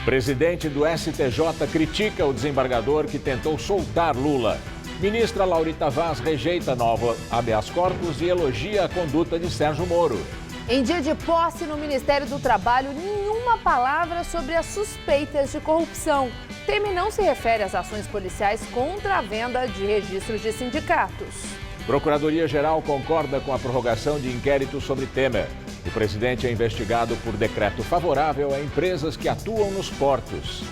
Presidente do STJ critica o desembargador que tentou soltar Lula. Ministra Laurita Vaz rejeita novo habeas corpus e elogia a conduta de Sérgio Moro. Em dia de posse no Ministério do Trabalho, nenhuma palavra sobre as suspeitas de corrupção. Temer não se refere às ações policiais contra a venda de registros de sindicatos. Procuradoria-Geral concorda com a prorrogação de inquérito sobre Temer. O presidente é investigado por decreto favorável a empresas que atuam nos portos.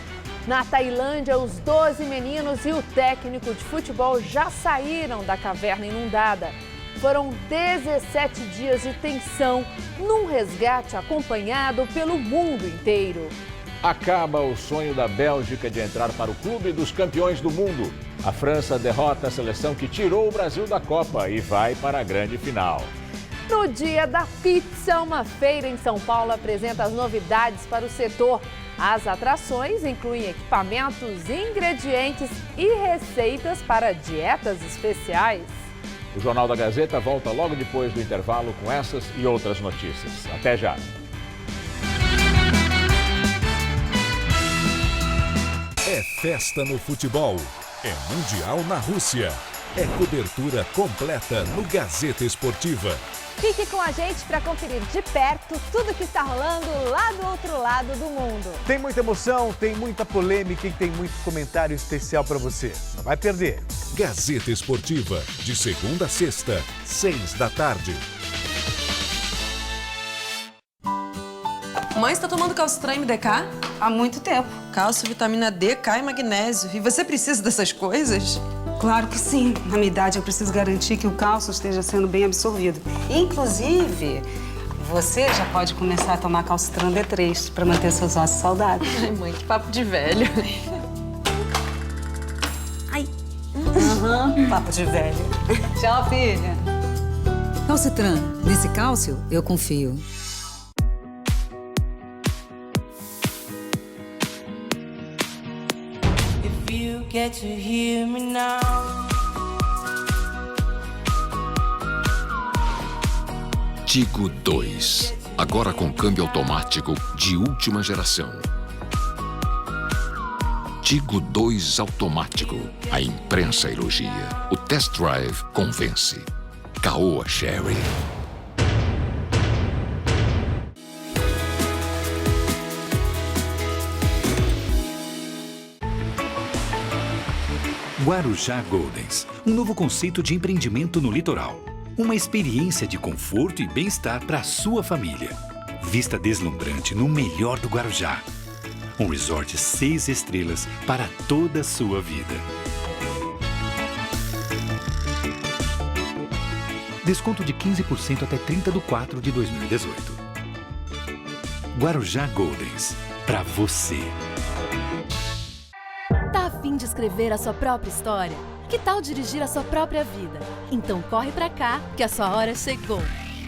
Na Tailândia, os 12 meninos e o técnico de futebol já saíram da caverna inundada. Foram 17 dias de tensão, num resgate acompanhado pelo mundo inteiro. Acaba o sonho da Bélgica de entrar para o clube dos campeões do mundo. A França derrota a seleção que tirou o Brasil da Copa e vai para a grande final. No Dia da Pizza, uma feira em São Paulo apresenta as novidades para o setor. As atrações incluem equipamentos, ingredientes e receitas para dietas especiais. O Jornal da Gazeta volta logo depois do intervalo com essas e outras notícias. Até já! É festa no futebol, é Mundial na Rússia, é cobertura completa no Gazeta Esportiva. Fique com a gente para conferir de perto tudo que está rolando lá do outro lado do mundo. Tem muita emoção, tem muita polêmica e tem muito comentário especial para você. Não vai perder. Gazeta Esportiva, de segunda a sexta, 6h. Mãe, você tá tomando Calcitran MDK? Há muito tempo. Cálcio, vitamina D, K e magnésio. E você precisa dessas coisas? Claro que sim. Na minha idade, eu preciso garantir que o cálcio esteja sendo bem absorvido. Inclusive, você já pode começar a tomar Calcitran D3 para manter seus ossos saudáveis. Ai, mãe, que papo de velho. Ai. Papo de velho. Tchau, filha. Calcitran. Nesse cálcio, eu confio. Get to hear me now. Tigo 2, agora com câmbio automático de última geração. Tigo 2 automático, a imprensa elogia, o test drive convence. Caoa Chery. Guarujá Goldens, um novo conceito de empreendimento no litoral. Uma experiência de conforto e bem-estar para a sua família. Vista deslumbrante no melhor do Guarujá. Um resort 6 estrelas para toda a sua vida. Desconto de 15% até 30/4/2018. Guarujá Goldens, para você. Tá a fim de escrever a sua própria história? Que tal dirigir a sua própria vida? Então corre pra cá, que a sua hora chegou.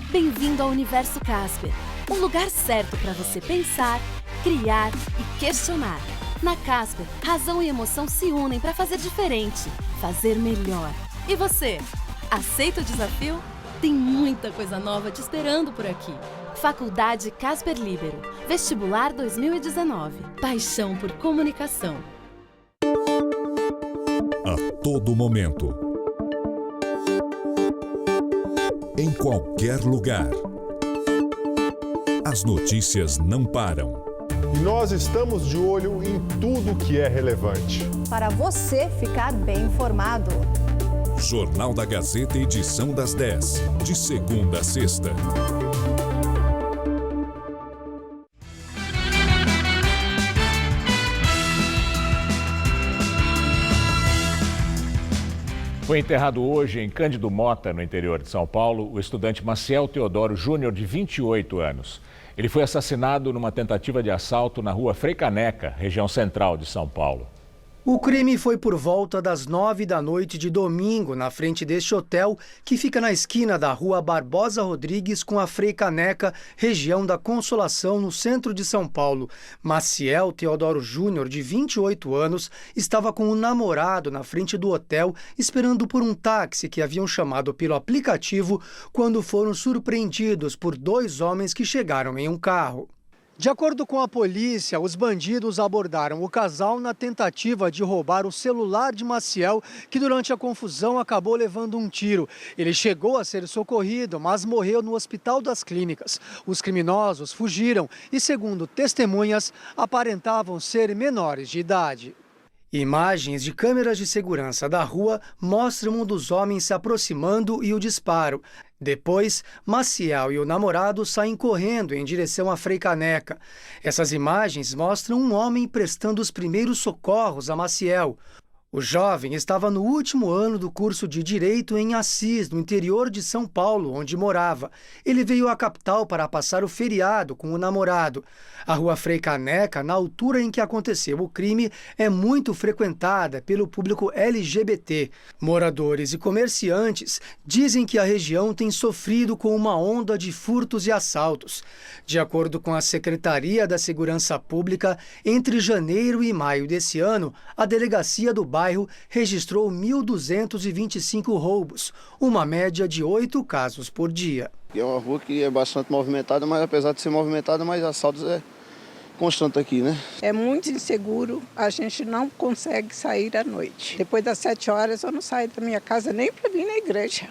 Bem-vindo ao Universo Casper, um lugar certo para você pensar, criar e questionar. Na Casper, razão e emoção se unem para fazer diferente, fazer melhor. E você, aceita o desafio? Tem muita coisa nova te esperando por aqui. Faculdade Casper Líbero, Vestibular 2019, paixão por comunicação. A todo momento. Em qualquer lugar. As notícias não param. E nós estamos de olho em tudo que é relevante. Para você ficar bem informado. Jornal da Gazeta, edição das 10, de segunda a sexta. Foi enterrado hoje em Cândido Mota, no interior de São Paulo, o estudante Maciel Teodoro Júnior, de 28 anos. Ele foi assassinado numa tentativa de assalto na rua Frei Caneca, região central de São Paulo. O crime foi por volta das 9 da noite de domingo, na frente deste hotel, que fica na esquina da rua Barbosa Rodrigues com a Frei Caneca, região da Consolação, no centro de São Paulo. Maciel Teodoro Júnior, de 28 anos, estava com um namorado na frente do hotel, esperando por um táxi que haviam chamado pelo aplicativo, quando foram surpreendidos por 2 homens que chegaram em um carro. De acordo com a polícia, os bandidos abordaram o casal na tentativa de roubar o celular de Maciel, que durante a confusão acabou levando um tiro. Ele chegou a ser socorrido, mas morreu no Hospital das Clínicas. Os criminosos fugiram e, segundo testemunhas, aparentavam ser menores de idade. Imagens de câmeras de segurança da rua mostram um dos homens se aproximando e o disparo. Depois, Maciel e o namorado saem correndo em direção a Frei Caneca. Essas imagens mostram um homem prestando os primeiros socorros a Maciel. O jovem estava no último ano do curso de Direito em Assis, no interior de São Paulo, onde morava. Ele veio à capital para passar o feriado com o namorado. A rua Frei Caneca, na altura em que aconteceu o crime, é muito frequentada pelo público LGBT. Moradores e comerciantes dizem que a região tem sofrido com uma onda de furtos e assaltos. De acordo com a Secretaria da Segurança Pública, entre janeiro e maio desse ano, a delegacia do bairro registrou 1.225 roubos, uma média de 8 casos por dia. É uma rua que é bastante movimentada, mas apesar de ser movimentada, mas assaltos é constante aqui, né? É muito inseguro, a gente não consegue sair à noite. Depois das 7 horas eu não saio da minha casa nem para vir na igreja.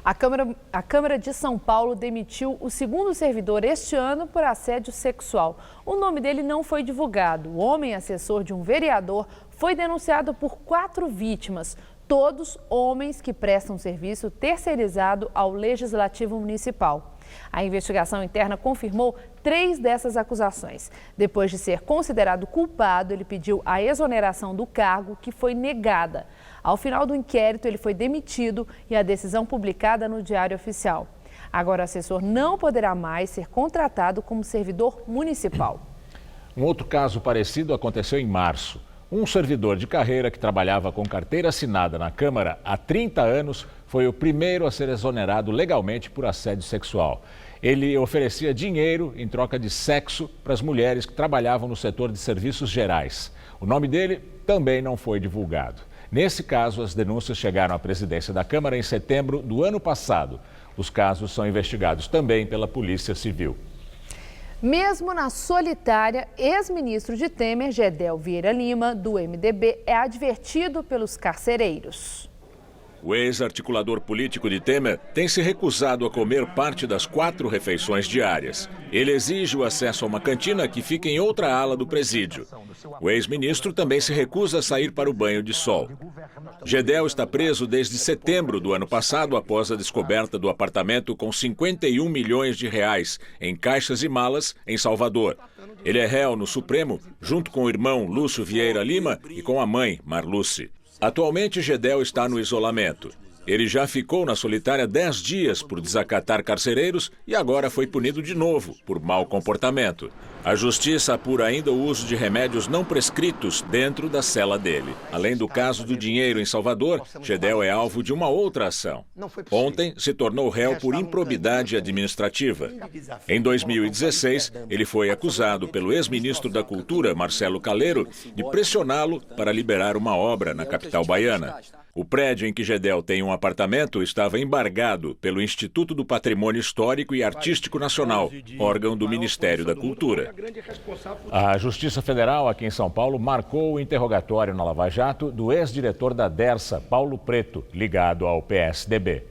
A Câmara de São Paulo demitiu o segundo servidor este ano por assédio sexual. O nome dele não foi divulgado. O homem assessor de um vereador foi denunciado por 4 vítimas, todos homens que prestam serviço terceirizado ao Legislativo Municipal. A investigação interna confirmou 3 dessas acusações. Depois de ser considerado culpado, ele pediu a exoneração do cargo, que foi negada. Ao final do inquérito, ele foi demitido e a decisão publicada no Diário Oficial. Agora, o assessor não poderá mais ser contratado como servidor municipal. Um outro caso parecido aconteceu em março. Um servidor de carreira que trabalhava com carteira assinada na Câmara há 30 anos foi o primeiro a ser exonerado legalmente por assédio sexual. Ele oferecia dinheiro em troca de sexo para as mulheres que trabalhavam no setor de serviços gerais. O nome dele também não foi divulgado. Nesse caso, as denúncias chegaram à presidência da Câmara em setembro do ano passado. Os casos são investigados também pela Polícia Civil. Mesmo na solitária, ex-ministro de Temer, Gedel Vieira Lima, do MDB, é advertido pelos carcereiros. O ex-articulador político de Temer tem se recusado a comer parte das 4 refeições diárias. Ele exige o acesso a uma cantina que fica em outra ala do presídio. O ex-ministro também se recusa a sair para o banho de sol. Gedel está preso desde setembro do ano passado após a descoberta do apartamento com 51 milhões de reais em caixas e malas em Salvador. Ele é réu no Supremo, junto com o irmão Lúcio Vieira Lima e com a mãe, Marluce. Atualmente, Gedel está no isolamento. Ele já ficou na solitária 10 dias por desacatar carcereiros e agora foi punido de novo por mau comportamento. A justiça apura ainda o uso de remédios não prescritos dentro da cela dele. Além do caso do dinheiro em Salvador, Gedel é alvo de uma outra ação. Ontem, se tornou réu por improbidade administrativa. Em 2016, ele foi acusado pelo ex-ministro da Cultura, Marcelo Caleiro, de pressioná-lo para liberar uma obra na capital baiana. O prédio em que Gedel tem um apartamento estava embargado pelo Instituto do Patrimônio Histórico e Artístico Nacional, órgão do Ministério da Cultura. A Justiça Federal aqui em São Paulo marcou o interrogatório na Lava Jato do ex-diretor da Dersa, Paulo Preto, ligado ao PSDB.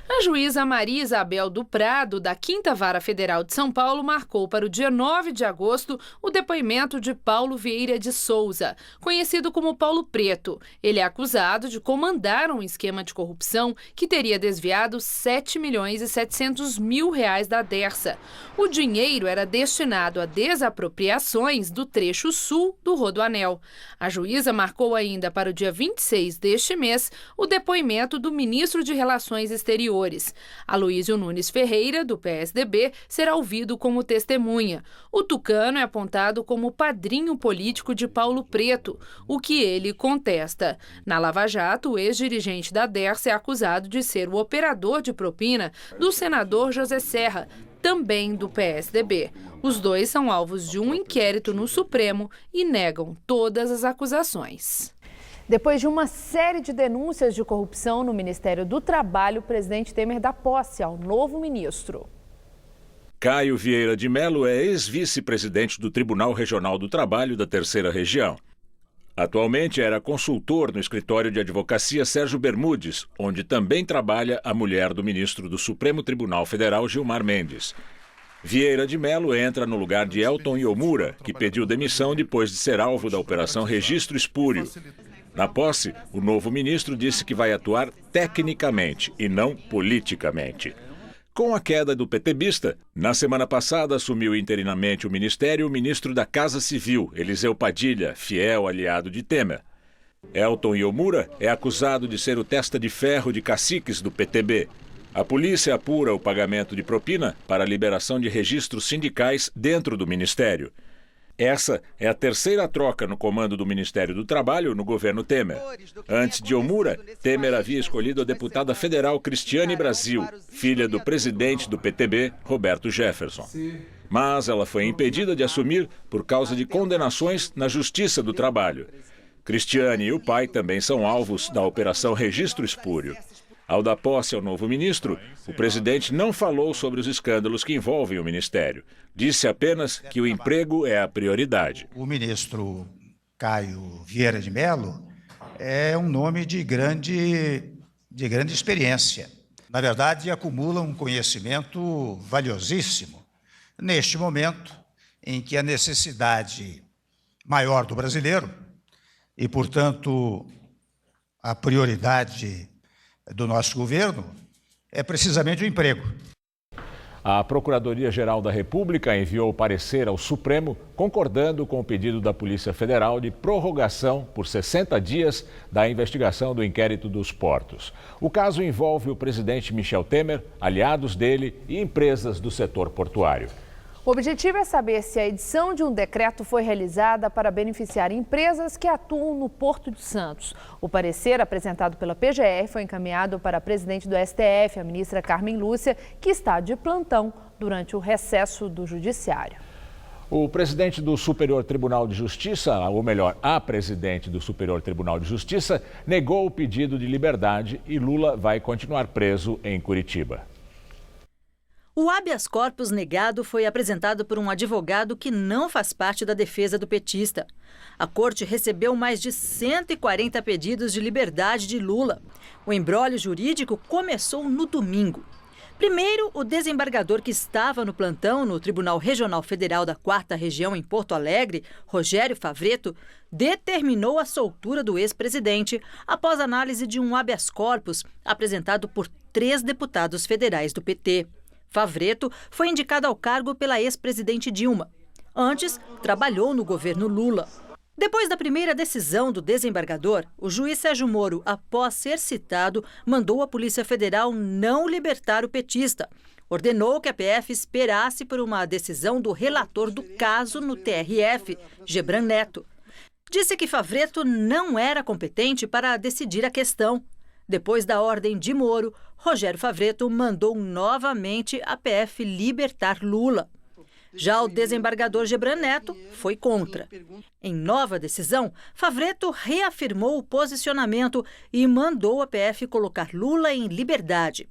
A juíza Maria Isabel do Prado, da 5ª Vara Federal de São Paulo, marcou para o dia 9 de agosto o depoimento de Paulo Vieira de Souza, conhecido como Paulo Preto. Ele é acusado de comandar um esquema de corrupção que teria desviado R$ 7.700.000 da Dersa. O dinheiro era destinado a desapropriações do trecho sul do Rodoanel. A juíza marcou ainda para o dia 26 deste mês o depoimento do ministro de Relações Exteriores. Aloísio Nunes Ferreira, do PSDB, será ouvido como testemunha. O tucano é apontado como padrinho político de Paulo Preto, o que ele contesta. Na Lava Jato, o ex-dirigente da Dersa é acusado de ser o operador de propina do senador José Serra, também do PSDB. Os dois são alvos de um inquérito no Supremo e negam todas as acusações. Depois de uma série de denúncias de corrupção no Ministério do Trabalho, o presidente Temer dá posse ao novo ministro. Caio Vieira de Mello é ex-vice-presidente do Tribunal Regional do Trabalho da Terceira Região. Atualmente era consultor no escritório de advocacia Sérgio Bermudes, onde também trabalha a mulher do ministro do Supremo Tribunal Federal, Gilmar Mendes. Vieira de Mello entra no lugar de Elton Iomura, que pediu demissão depois de ser alvo da Operação Registro Espúrio. Na posse, o novo ministro disse que vai atuar tecnicamente e não politicamente. Com a queda do petebista, na semana passada assumiu interinamente o ministério o ministro da Casa Civil, Eliseu Padilha, fiel aliado de Temer. Elton Iomura é acusado de ser o testa de ferro de caciques do PTB. A polícia apura o pagamento de propina para a liberação de registros sindicais dentro do ministério. Essa é a terceira troca no comando do Ministério do Trabalho no governo Temer. Antes de Iomura, Temer havia escolhido a deputada federal Cristiane Brasil, filha do presidente do PTB, Roberto Jefferson. Mas ela foi impedida de assumir por causa de condenações na Justiça do Trabalho. Cristiane e o pai também são alvos da Operação Registro Espúrio. Ao dar posse ao novo ministro, o presidente não falou sobre os escândalos que envolvem o ministério. Disse apenas que o emprego é a prioridade. O ministro Caio Vieira de Mello é um nome de grande experiência. Na verdade, acumula um conhecimento valiosíssimo neste momento em que a necessidade maior do brasileiro e, portanto, a prioridade do nosso governo é precisamente o emprego. A Procuradoria-Geral da República enviou parecer ao Supremo concordando com o pedido da Polícia Federal de prorrogação por 60 dias da investigação do inquérito dos portos. O caso envolve o presidente Michel Temer, aliados dele e empresas do setor portuário. O objetivo é saber se a edição de um decreto foi realizada para beneficiar empresas que atuam no Porto de Santos. O parecer apresentado pela PGR foi encaminhado para a presidente do STF, a ministra Carmen Lúcia, que está de plantão durante o recesso do Judiciário. O presidente do Superior Tribunal de Justiça, ou melhor, a presidente do Superior Tribunal de Justiça, negou o pedido de liberdade e Lula vai continuar preso em Curitiba. O habeas corpus negado foi apresentado por um advogado que não faz parte da defesa do petista. A corte recebeu mais de 140 pedidos de liberdade de Lula. O imbróglio jurídico começou no domingo. Primeiro, o desembargador que estava no plantão no Tribunal Regional Federal da 4ª Região em Porto Alegre, Rogério Favretto, determinou a soltura do ex-presidente após análise de um habeas corpus apresentado por 3 deputados federais do PT. Favretto foi indicado ao cargo pela ex-presidente Dilma. Antes, trabalhou no governo Lula. Depois da primeira decisão do desembargador, o juiz Sérgio Moro, após ser citado, mandou a Polícia Federal não libertar o petista. Ordenou que a PF esperasse por uma decisão do relator do caso no TRF, Gebran Neto. Disse que Favretto não era competente para decidir a questão. Depois da ordem de Moro, Rogério Favretto mandou novamente a PF libertar Lula. Já o desembargador Gebran Neto foi contra. Em nova decisão, Favretto reafirmou o posicionamento e mandou a PF colocar Lula em liberdade.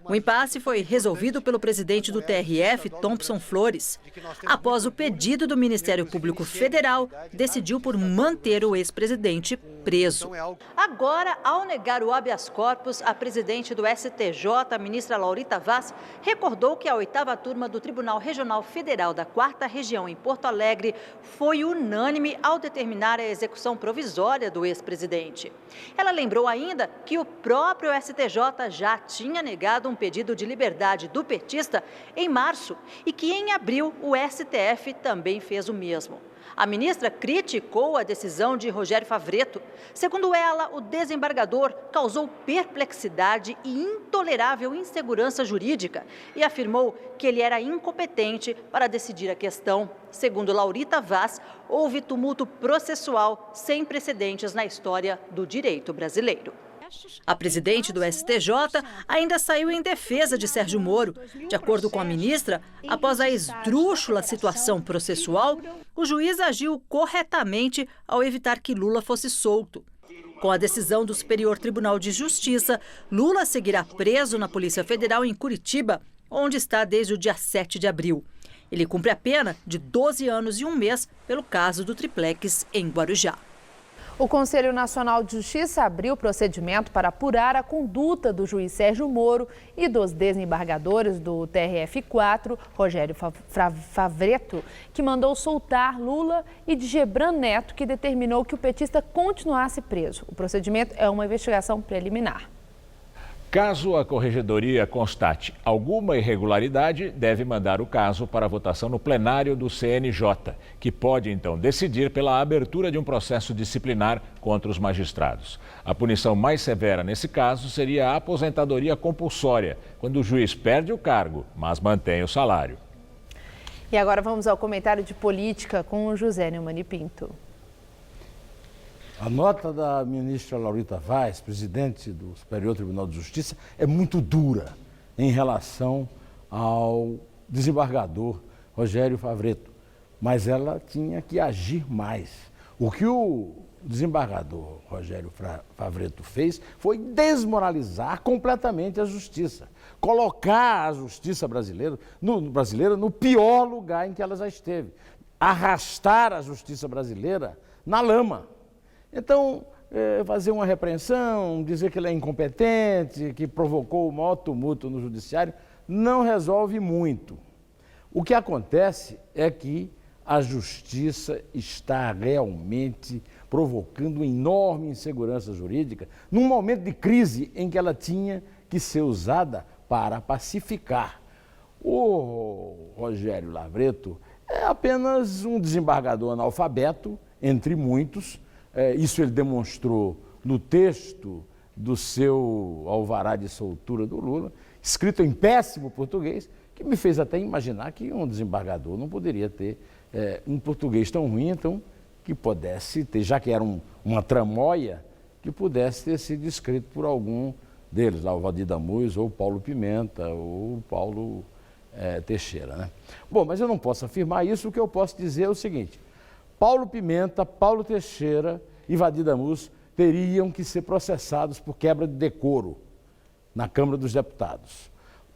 O impasse foi resolvido pelo presidente do TRF, Thompson Flores. Após o pedido do Ministério Público Federal, decidiu por manter o ex-presidente preso. Agora, ao negar o habeas corpus, a presidente do STJ, a ministra Laurita Vaz, recordou que a 8ª turma do Tribunal Regional Federal da 4ª Região em Porto Alegre foi unânime ao determinar a execução provisória do ex-presidente. Ela lembrou ainda que o próprio STJ já tinha negado um pedido de liberdade do petista em março e que em abril o STF também fez o mesmo. A ministra criticou a decisão de Rogério Favretto. Segundo ela, o desembargador causou perplexidade e intolerável insegurança jurídica e afirmou que ele era incompetente para decidir a questão. Segundo Laurita Vaz, houve tumulto processual sem precedentes na história do direito brasileiro. A presidente do STJ ainda saiu em defesa de Sérgio Moro. De acordo com a ministra, após a esdrúxula situação processual, o juiz agiu corretamente ao evitar que Lula fosse solto. Com a decisão do Superior Tribunal de Justiça, Lula seguirá preso na Polícia Federal em Curitiba, onde está desde o dia 7 de abril. Ele cumpre a pena de 12 anos e 1 mês pelo caso do triplex em Guarujá. O Conselho Nacional de Justiça abriu procedimento para apurar a conduta do juiz Sérgio Moro e dos desembargadores do TRF4, Rogério Favretto, que mandou soltar Lula, e de Gebran Neto, que determinou que o petista continuasse preso. O procedimento é uma investigação preliminar. Caso a Corregedoria constate alguma irregularidade, deve mandar o caso para votação no plenário do CNJ, que pode então decidir pela abertura de um processo disciplinar contra os magistrados. A punição mais severa nesse caso seria a aposentadoria compulsória, quando o juiz perde o cargo, mas mantém o salário. E agora vamos ao comentário de política com o José Neumani Pinto. A nota da ministra Laurita Vaz, presidente do Superior Tribunal de Justiça, é muito dura em relação ao desembargador Rogério Favretto, mas ela tinha que agir mais. O que o desembargador Rogério Favretto fez foi desmoralizar completamente a justiça, colocar a justiça brasileira no pior lugar em que ela já esteve, arrastar a justiça brasileira na lama. Então, fazer uma repreensão, dizer que ele é incompetente, que provocou o maior tumulto no judiciário, não resolve muito. O que acontece é que a justiça está realmente provocando enorme insegurança jurídica num momento de crise em que ela tinha que ser usada para pacificar. O Rogério Favretto é apenas um desembargador analfabeto, entre muitos. Isso ele demonstrou no texto do seu alvará de soltura do Lula, escrito em péssimo português, que me fez até imaginar que um desembargador não poderia ter um português tão ruim, então, que pudesse ter, já que era uma tramóia, que pudesse ter sido escrito por algum deles, lá o Valdir Damuz, ou o Paulo Pimenta, ou o Paulo Teixeira, né? Bom, mas eu não posso afirmar isso. O que eu posso dizer é o seguinte: Paulo Pimenta, Paulo Teixeira e Valdir Damuz teriam que ser processados por quebra de decoro na Câmara dos Deputados.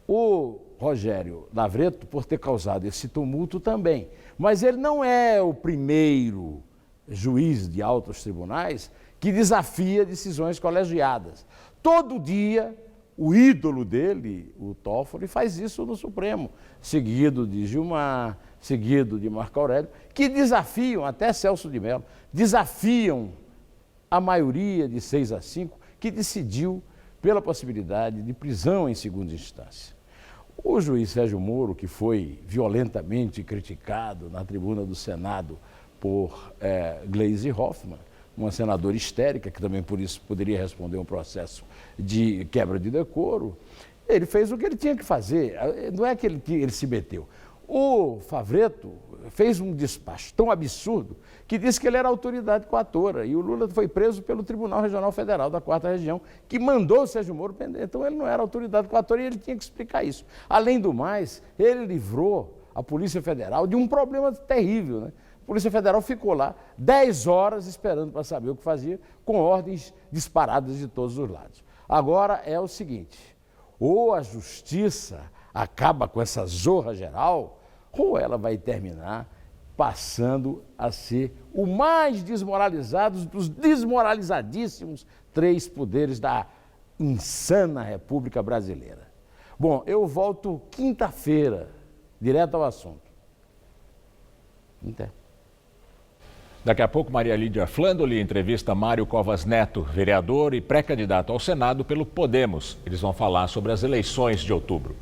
O Rogério Favretto, por ter causado esse tumulto também. Mas ele não é o primeiro juiz de altos tribunais que desafia decisões colegiadas. Todo dia, o ídolo dele, o Toffoli, faz isso no Supremo, seguido de Gilmar, seguido de Marco Aurélio, que desafiam, até Celso de Mello, desafiam a maioria de 6-5, que decidiu pela possibilidade de prisão em segunda instância. O juiz Sérgio Moro, que foi violentamente criticado na tribuna do Senado por Gleisi Hoffmann, uma senadora histérica, que também por isso poderia responder um processo de quebra de decoro, ele fez o que ele tinha que fazer, não é que ele se meteu. O Favretto fez um despacho tão absurdo que disse que ele era autoridade coatora, e o Lula foi preso pelo Tribunal Regional Federal da 4ª Região, que mandou o Sérgio Moro prender. Então ele não era autoridade coatora e ele tinha que explicar isso. Além do mais, ele livrou a Polícia Federal de um problema terrível, né? A Polícia Federal ficou lá 10 horas esperando para saber o que fazia, com ordens disparadas de todos os lados. Agora é o seguinte: ou a justiça acaba com essa zorra geral, ou ela vai terminar passando a ser o mais desmoralizado dos desmoralizadíssimos 3 poderes da insana República Brasileira. Bom, eu volto quinta-feira, direto ao assunto. Até. Daqui a pouco, Maria Lídia Flandoli entrevista Mário Covas Neto, vereador e pré-candidato ao Senado pelo Podemos. Eles vão falar sobre as eleições de outubro.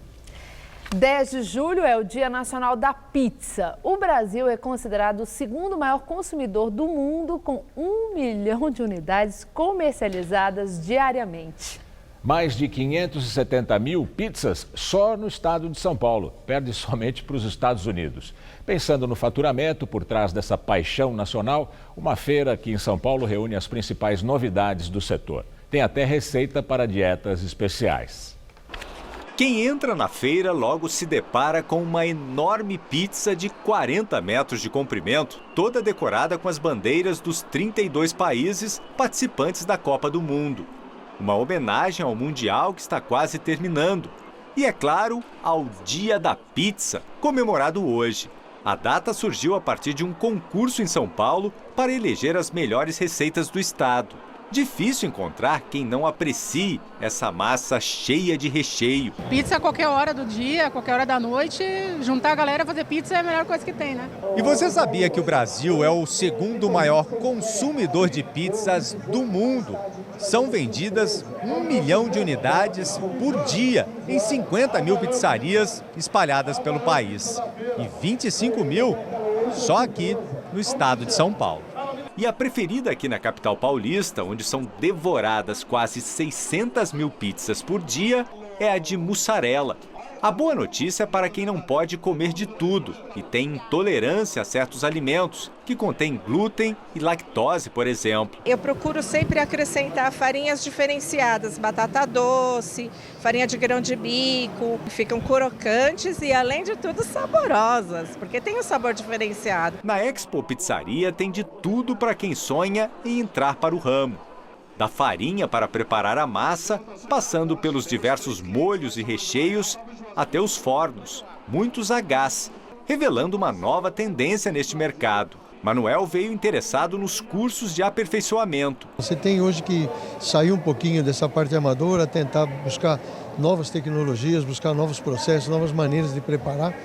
10 de julho é o Dia Nacional da Pizza. O Brasil é considerado o segundo maior consumidor do mundo, com 1 milhão de unidades comercializadas diariamente. Mais de 570 mil pizzas só no estado de São Paulo, perde somente para os Estados Unidos. Pensando no faturamento por trás dessa paixão nacional, uma feira aqui em São Paulo reúne as principais novidades do setor. Tem até receita para dietas especiais. Quem entra na feira logo se depara com uma enorme pizza de 40 metros de comprimento, toda decorada com as bandeiras dos 32 países participantes da Copa do Mundo. Uma homenagem ao Mundial que está quase terminando. E, é claro, ao Dia da Pizza, comemorado hoje. A data surgiu a partir de um concurso em São Paulo para eleger as melhores receitas do estado. Difícil encontrar quem não aprecie essa massa cheia de recheio. Pizza a qualquer hora do dia, a qualquer hora da noite, juntar a galera e fazer pizza é a melhor coisa que tem, né? E você sabia que o Brasil é o segundo maior consumidor de pizzas do mundo? São vendidas 1 milhão de unidades por dia em 50 mil pizzarias espalhadas pelo país. E 25 mil só aqui no estado de São Paulo. E a preferida aqui na capital paulista, onde são devoradas quase 600 mil pizzas por dia, é a de mussarela. A boa notícia é para quem não pode comer de tudo e tem intolerância a certos alimentos, que contêm glúten e lactose, por exemplo. Eu procuro sempre acrescentar farinhas diferenciadas, batata doce, farinha de grão de bico, ficam crocantes e, além de tudo, saborosas, porque tem um sabor diferenciado. Na Expo Pizzaria tem de tudo para quem sonha em entrar para o ramo. Da farinha para preparar a massa, passando pelos diversos molhos e recheios, até os fornos, muitos a gás, revelando uma nova tendência neste mercado. Manuel veio interessado nos cursos de aperfeiçoamento. Você tem hoje que sair um pouquinho dessa parte amadora, tentar buscar novas tecnologias, buscar novos processos, novas maneiras de preparar,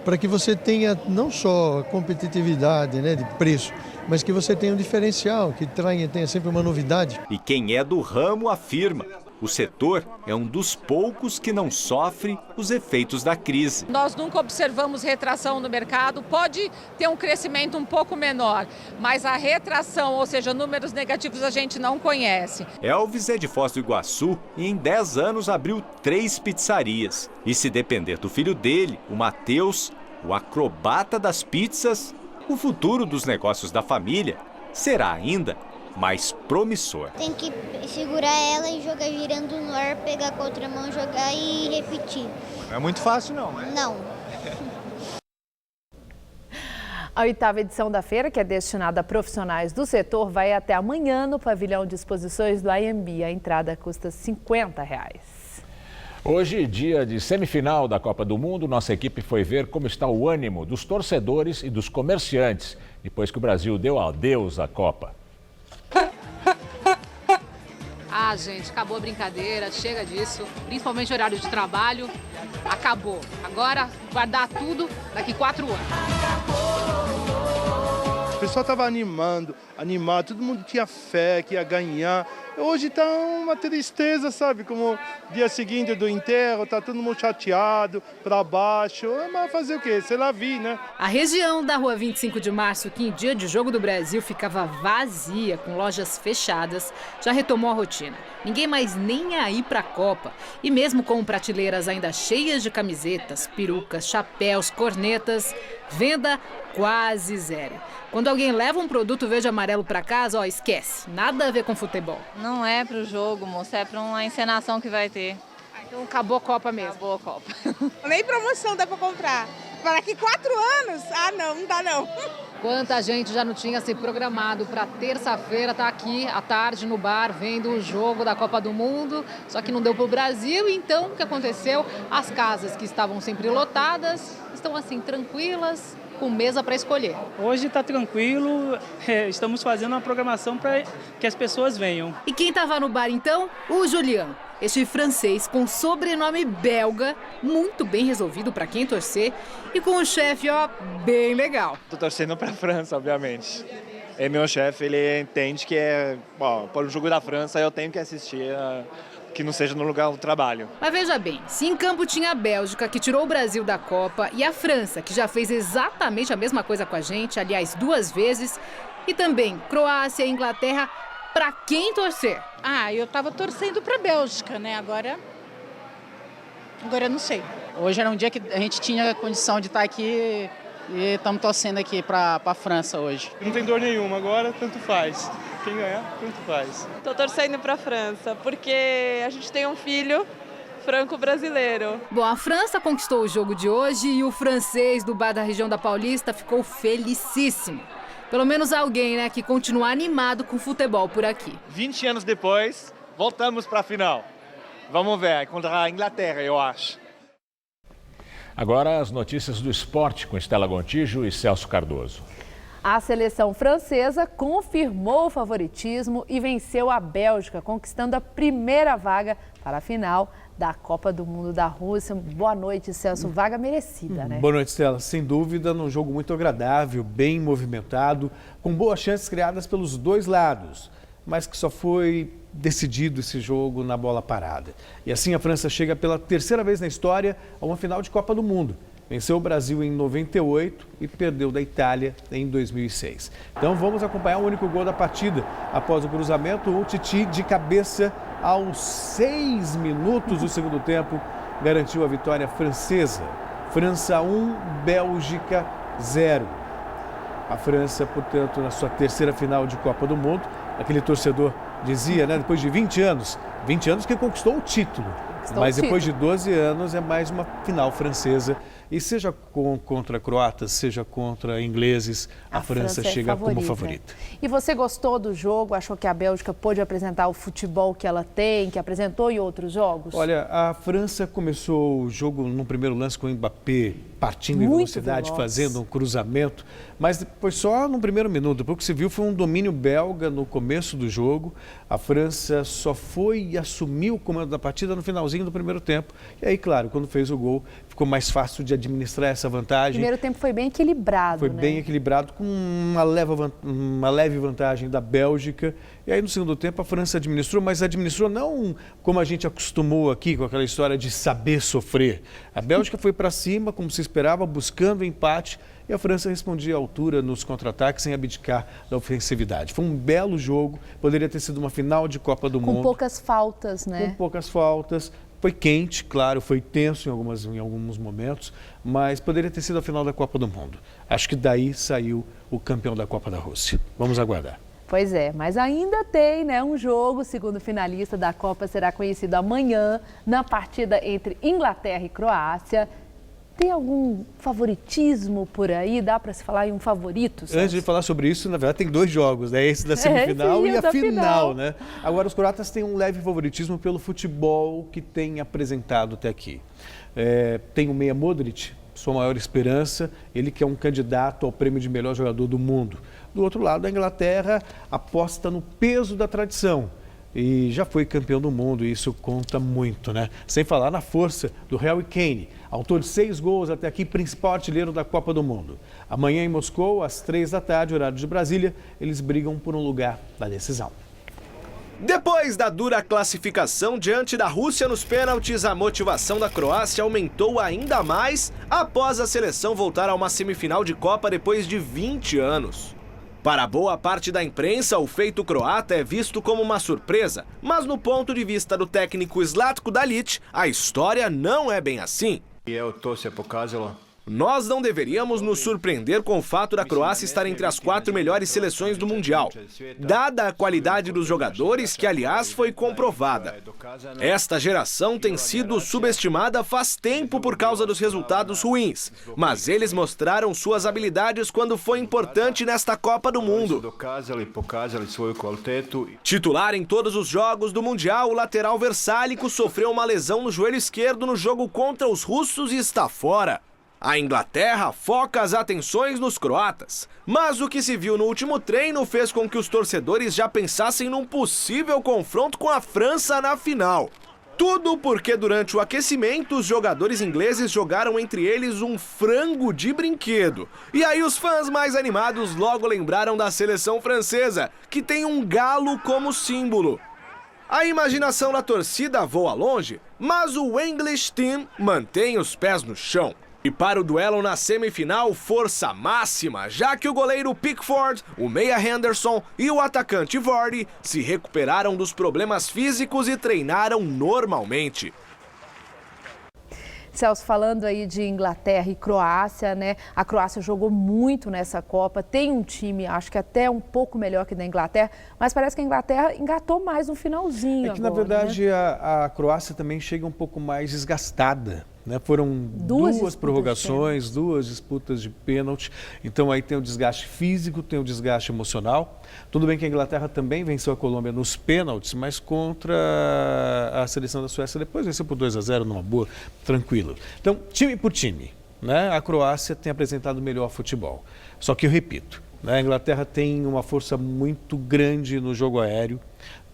para que você tenha não só competitividade, né, de preço, mas que você tenha um diferencial, que tenha sempre uma novidade. E quem é do ramo afirma: o setor é um dos poucos que não sofre os efeitos da crise. Nós nunca observamos retração no mercado, pode ter um crescimento um pouco menor, mas a retração, ou seja, números negativos, a gente não conhece. Elvis é de Foz do Iguaçu e em 10 anos abriu 3 pizzarias. E se depender do filho dele, o Matheus, o acrobata das pizzas, o futuro dos negócios da família será ainda mais promissor. Tem que segurar ela e jogar girando no ar, pegar com a outra mão, jogar e repetir. Não é muito fácil não, né? Não. A 8ª edição da feira, que é destinada a profissionais do setor, vai até amanhã no pavilhão de exposições do IMB. A entrada custa R$ 50. Hoje, dia de semifinal da Copa do Mundo, nossa equipe foi ver como está o ânimo dos torcedores e dos comerciantes, depois que o Brasil deu adeus à Copa. Ah, gente, acabou a brincadeira, chega disso, principalmente horário de trabalho, acabou. Agora, guardar tudo daqui 4 anos. O pessoal estava animado, todo mundo tinha fé que ia ganhar. Hoje está uma tristeza, sabe? Como dia seguinte do enterro, tá todo mundo chateado, para baixo. Mas fazer o quê? Sei lá, né? A região da Rua 25 de Março, que em dia de Jogo do Brasil ficava vazia, com lojas fechadas, já retomou a rotina. Ninguém mais nem aí para a Copa. E mesmo com prateleiras ainda cheias de camisetas, perucas, chapéus, cornetas, venda quase zero. Quando alguém leva um produto verde e amarelo para casa, esquece. Nada a ver com futebol. Não é pro jogo, moça, é pra uma encenação que vai ter. Então acabou a Copa mesmo. Acabou a Copa. Nem promoção dá pra comprar. Para daqui 4 anos? Ah, não dá não. Quanta gente já não tinha se programado para terça-feira estar aqui à tarde no bar vendo o jogo da Copa do Mundo, só que não deu pro Brasil. Então, o que aconteceu? As casas que estavam sempre lotadas estão assim tranquilas, com mesa para escolher. Hoje está tranquilo, estamos fazendo uma programação para que as pessoas venham. E quem estava no bar então? O Julian, este francês com sobrenome belga, muito bem resolvido para quem torcer e com um chefe, bem legal. Tô torcendo para a França, obviamente. E meu chefe, ele entende que para o jogo da França eu tenho que assistir que não seja no lugar do trabalho. Mas veja bem, se em campo tinha a Bélgica, que tirou o Brasil da Copa, e a França, que já fez exatamente a mesma coisa com a gente, aliás, 2 vezes, e também Croácia e Inglaterra, pra quem torcer? Eu tava torcendo pra Bélgica, né? Agora eu não sei. Hoje era um dia que a gente tinha condição de estar aqui e estamos torcendo aqui pra França hoje. Não tem dor nenhuma, agora tanto faz. Quem ganhar, tanto faz. Tô torcendo pra França, porque a gente tem um filho franco-brasileiro. Bom, a França conquistou o jogo de hoje e o francês do bar da região da Paulista ficou felicíssimo. Pelo menos alguém, né, que continua animado com futebol por aqui. 20 anos depois, voltamos pra final. Vamos ver, contra a Inglaterra, eu acho. Agora as notícias do esporte com Estela Gontijo e Celso Cardoso. A seleção francesa confirmou o favoritismo e venceu a Bélgica, conquistando a primeira vaga para a final da Copa do Mundo da Rússia. Boa noite, Celso. Vaga merecida, né? Boa noite, Estela. Sem dúvida, num jogo muito agradável, bem movimentado, com boas chances criadas pelos dois lados, mas que só foi decidido esse jogo na bola parada. E assim a França chega pela terceira vez na história a uma final de Copa do Mundo. Venceu o Brasil em 98 e perdeu da Itália em 2006. Então vamos acompanhar o único gol da partida. Após o cruzamento, o Titi de cabeça aos 6 minutos do segundo tempo garantiu a vitória francesa. França 1, Bélgica 0. A França, portanto, na sua terceira final de Copa do Mundo, aquele torcedor dizia, né, depois de 20 anos que conquistou o título. Mas depois de 12 anos é mais uma final francesa. E seja contra croatas, seja contra ingleses, a França chega como favorita. E você gostou do jogo? Achou que a Bélgica pôde apresentar o futebol que ela tem, que apresentou em outros jogos? Olha, a França começou o jogo no primeiro lance com o Mbappé partindo em velocidade, fazendo um cruzamento, mas depois só no primeiro minuto. Depois que se viu foi um domínio belga no começo do jogo. A França só foi e assumiu o comando da partida no finalzinho do primeiro tempo. E aí, claro, quando fez o gol, ficou mais fácil de administrar essa vantagem. O primeiro tempo foi bem equilibrado, Foi bem equilibrado, com uma leve vantagem da Bélgica. E aí no segundo tempo a França administrou, mas administrou não como a gente acostumou aqui, com aquela história de saber sofrer. A Bélgica foi para cima, como se esperava, buscando o empate. E a França respondia à altura nos contra-ataques sem abdicar da ofensividade. Foi um belo jogo, poderia ter sido uma final de Copa do Mundo. Com poucas faltas, né? Com poucas faltas. Foi quente, claro, foi tenso em alguns momentos, mas poderia ter sido a final da Copa do Mundo. Acho que daí saiu o campeão da Copa da Rússia. Vamos aguardar. Pois é, mas ainda tem, né, um jogo. O segundo finalista da Copa será conhecido amanhã na partida entre Inglaterra e Croácia. Tem algum favoritismo por aí? Dá para se falar em um favorito? Celso? Antes de falar sobre isso, na verdade, tem dois jogos, né? Esse da semifinal e a final, né? Agora, os croatas têm um leve favoritismo pelo futebol que tem apresentado até aqui. Tem o meia Modric, sua maior esperança, ele que é um candidato ao prêmio de melhor jogador do mundo. Do outro lado, a Inglaterra aposta no peso da tradição. E já foi campeão do mundo, e isso conta muito, né? Sem falar na força do Harry Kane, autor de 6 gols até aqui, principal artilheiro da Copa do Mundo. Amanhã em Moscou, às 3 da tarde, horário de Brasília, eles brigam por um lugar na decisão. Depois da dura classificação diante da Rússia nos pênaltis, a motivação da Croácia aumentou ainda mais após a seleção voltar a uma semifinal de Copa depois de 20 anos. Para boa parte da imprensa, o feito croata é visto como uma surpresa, mas no ponto de vista do técnico Zlatko Dalic, a história não é bem assim. Nós não deveríamos nos surpreender com o fato da Croácia estar entre as 4 melhores seleções do Mundial, dada a qualidade dos jogadores, que aliás foi comprovada. Esta geração tem sido subestimada faz tempo por causa dos resultados ruins, mas eles mostraram suas habilidades quando foi importante nesta Copa do Mundo. Titular em todos os jogos do Mundial, o lateral versálico sofreu uma lesão no joelho esquerdo no jogo contra os russos e está fora. A Inglaterra foca as atenções nos croatas, mas o que se viu no último treino fez com que os torcedores já pensassem num possível confronto com a França na final. Tudo porque durante o aquecimento os jogadores ingleses jogaram entre eles um frango de brinquedo. E aí os fãs mais animados logo lembraram da seleção francesa, que tem um galo como símbolo. A imaginação da torcida voa longe, mas o English Team mantém os pés no chão. E para o duelo na semifinal, força máxima, já que o goleiro Pickford, o meia Henderson e o atacante Vardy se recuperaram dos problemas físicos e treinaram normalmente. Celso, falando aí de Inglaterra e Croácia, né? A Croácia jogou muito nessa Copa, tem um time, acho que até um pouco melhor que da Inglaterra, mas parece que a Inglaterra engatou mais no finalzinho. É que, na verdade, né? a Croácia também chega um pouco mais desgastada né? Foram duas prorrogações, 2 disputas de pênalti. Então aí tem o desgaste físico, tem o desgaste emocional. Tudo bem que a Inglaterra também venceu a Colômbia nos pênaltis, mas contra a seleção da Suécia depois venceu por 2-0 numa boa, tranquilo. Então, time por time, né? A Croácia tem apresentado melhor futebol. Só que eu repito, né? A Inglaterra tem uma força muito grande no jogo aéreo.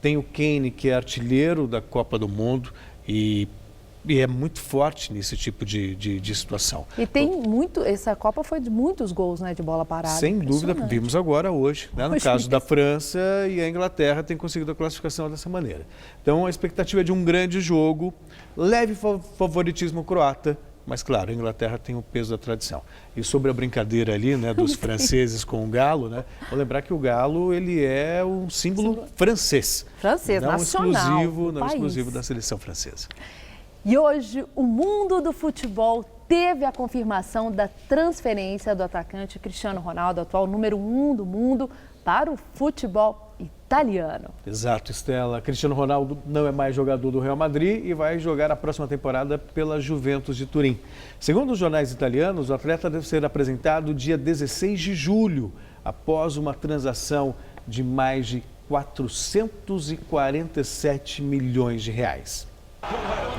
Tem o Kane, que é artilheiro da Copa do Mundo e é muito forte nesse tipo de situação. E tem muito, essa Copa foi de muitos gols, né, de bola parada. Sem dúvida, vimos agora hoje, né, no caso da França, e a Inglaterra tem conseguido a classificação dessa maneira. Então a expectativa é de um grande jogo, leve favoritismo croata, mas claro, a Inglaterra tem o peso da tradição. E sobre a brincadeira ali, né, dos franceses com o galo, né, vou lembrar que o galo ele é um símbolo francês. Francês, não nacional. Não exclusivo da seleção francesa. E hoje, o mundo do futebol teve a confirmação da transferência do atacante Cristiano Ronaldo, atual número 1 do mundo, para o futebol italiano. Exato, Estela. Cristiano Ronaldo não é mais jogador do Real Madrid e vai jogar a próxima temporada pela Juventus de Turim. Segundo os jornais italianos, o atleta deve ser apresentado dia 16 de julho, após uma transação de mais de 447 milhões de reais.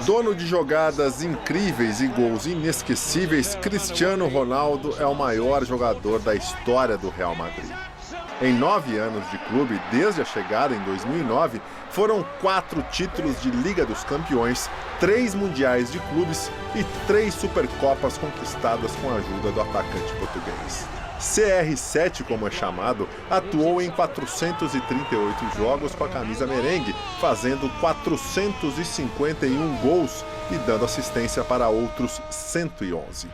Dono de jogadas incríveis e gols inesquecíveis, Cristiano Ronaldo é o maior jogador da história do Real Madrid. Em 9 anos de clube, desde a chegada em 2009, foram 4 títulos de Liga dos Campeões, 3 mundiais de clubes e 3 Supercopas conquistadas com a ajuda do atacante português. CR7, como é chamado, atuou em 438 jogos com a camisa merengue, fazendo 451 gols e dando assistência para outros 111.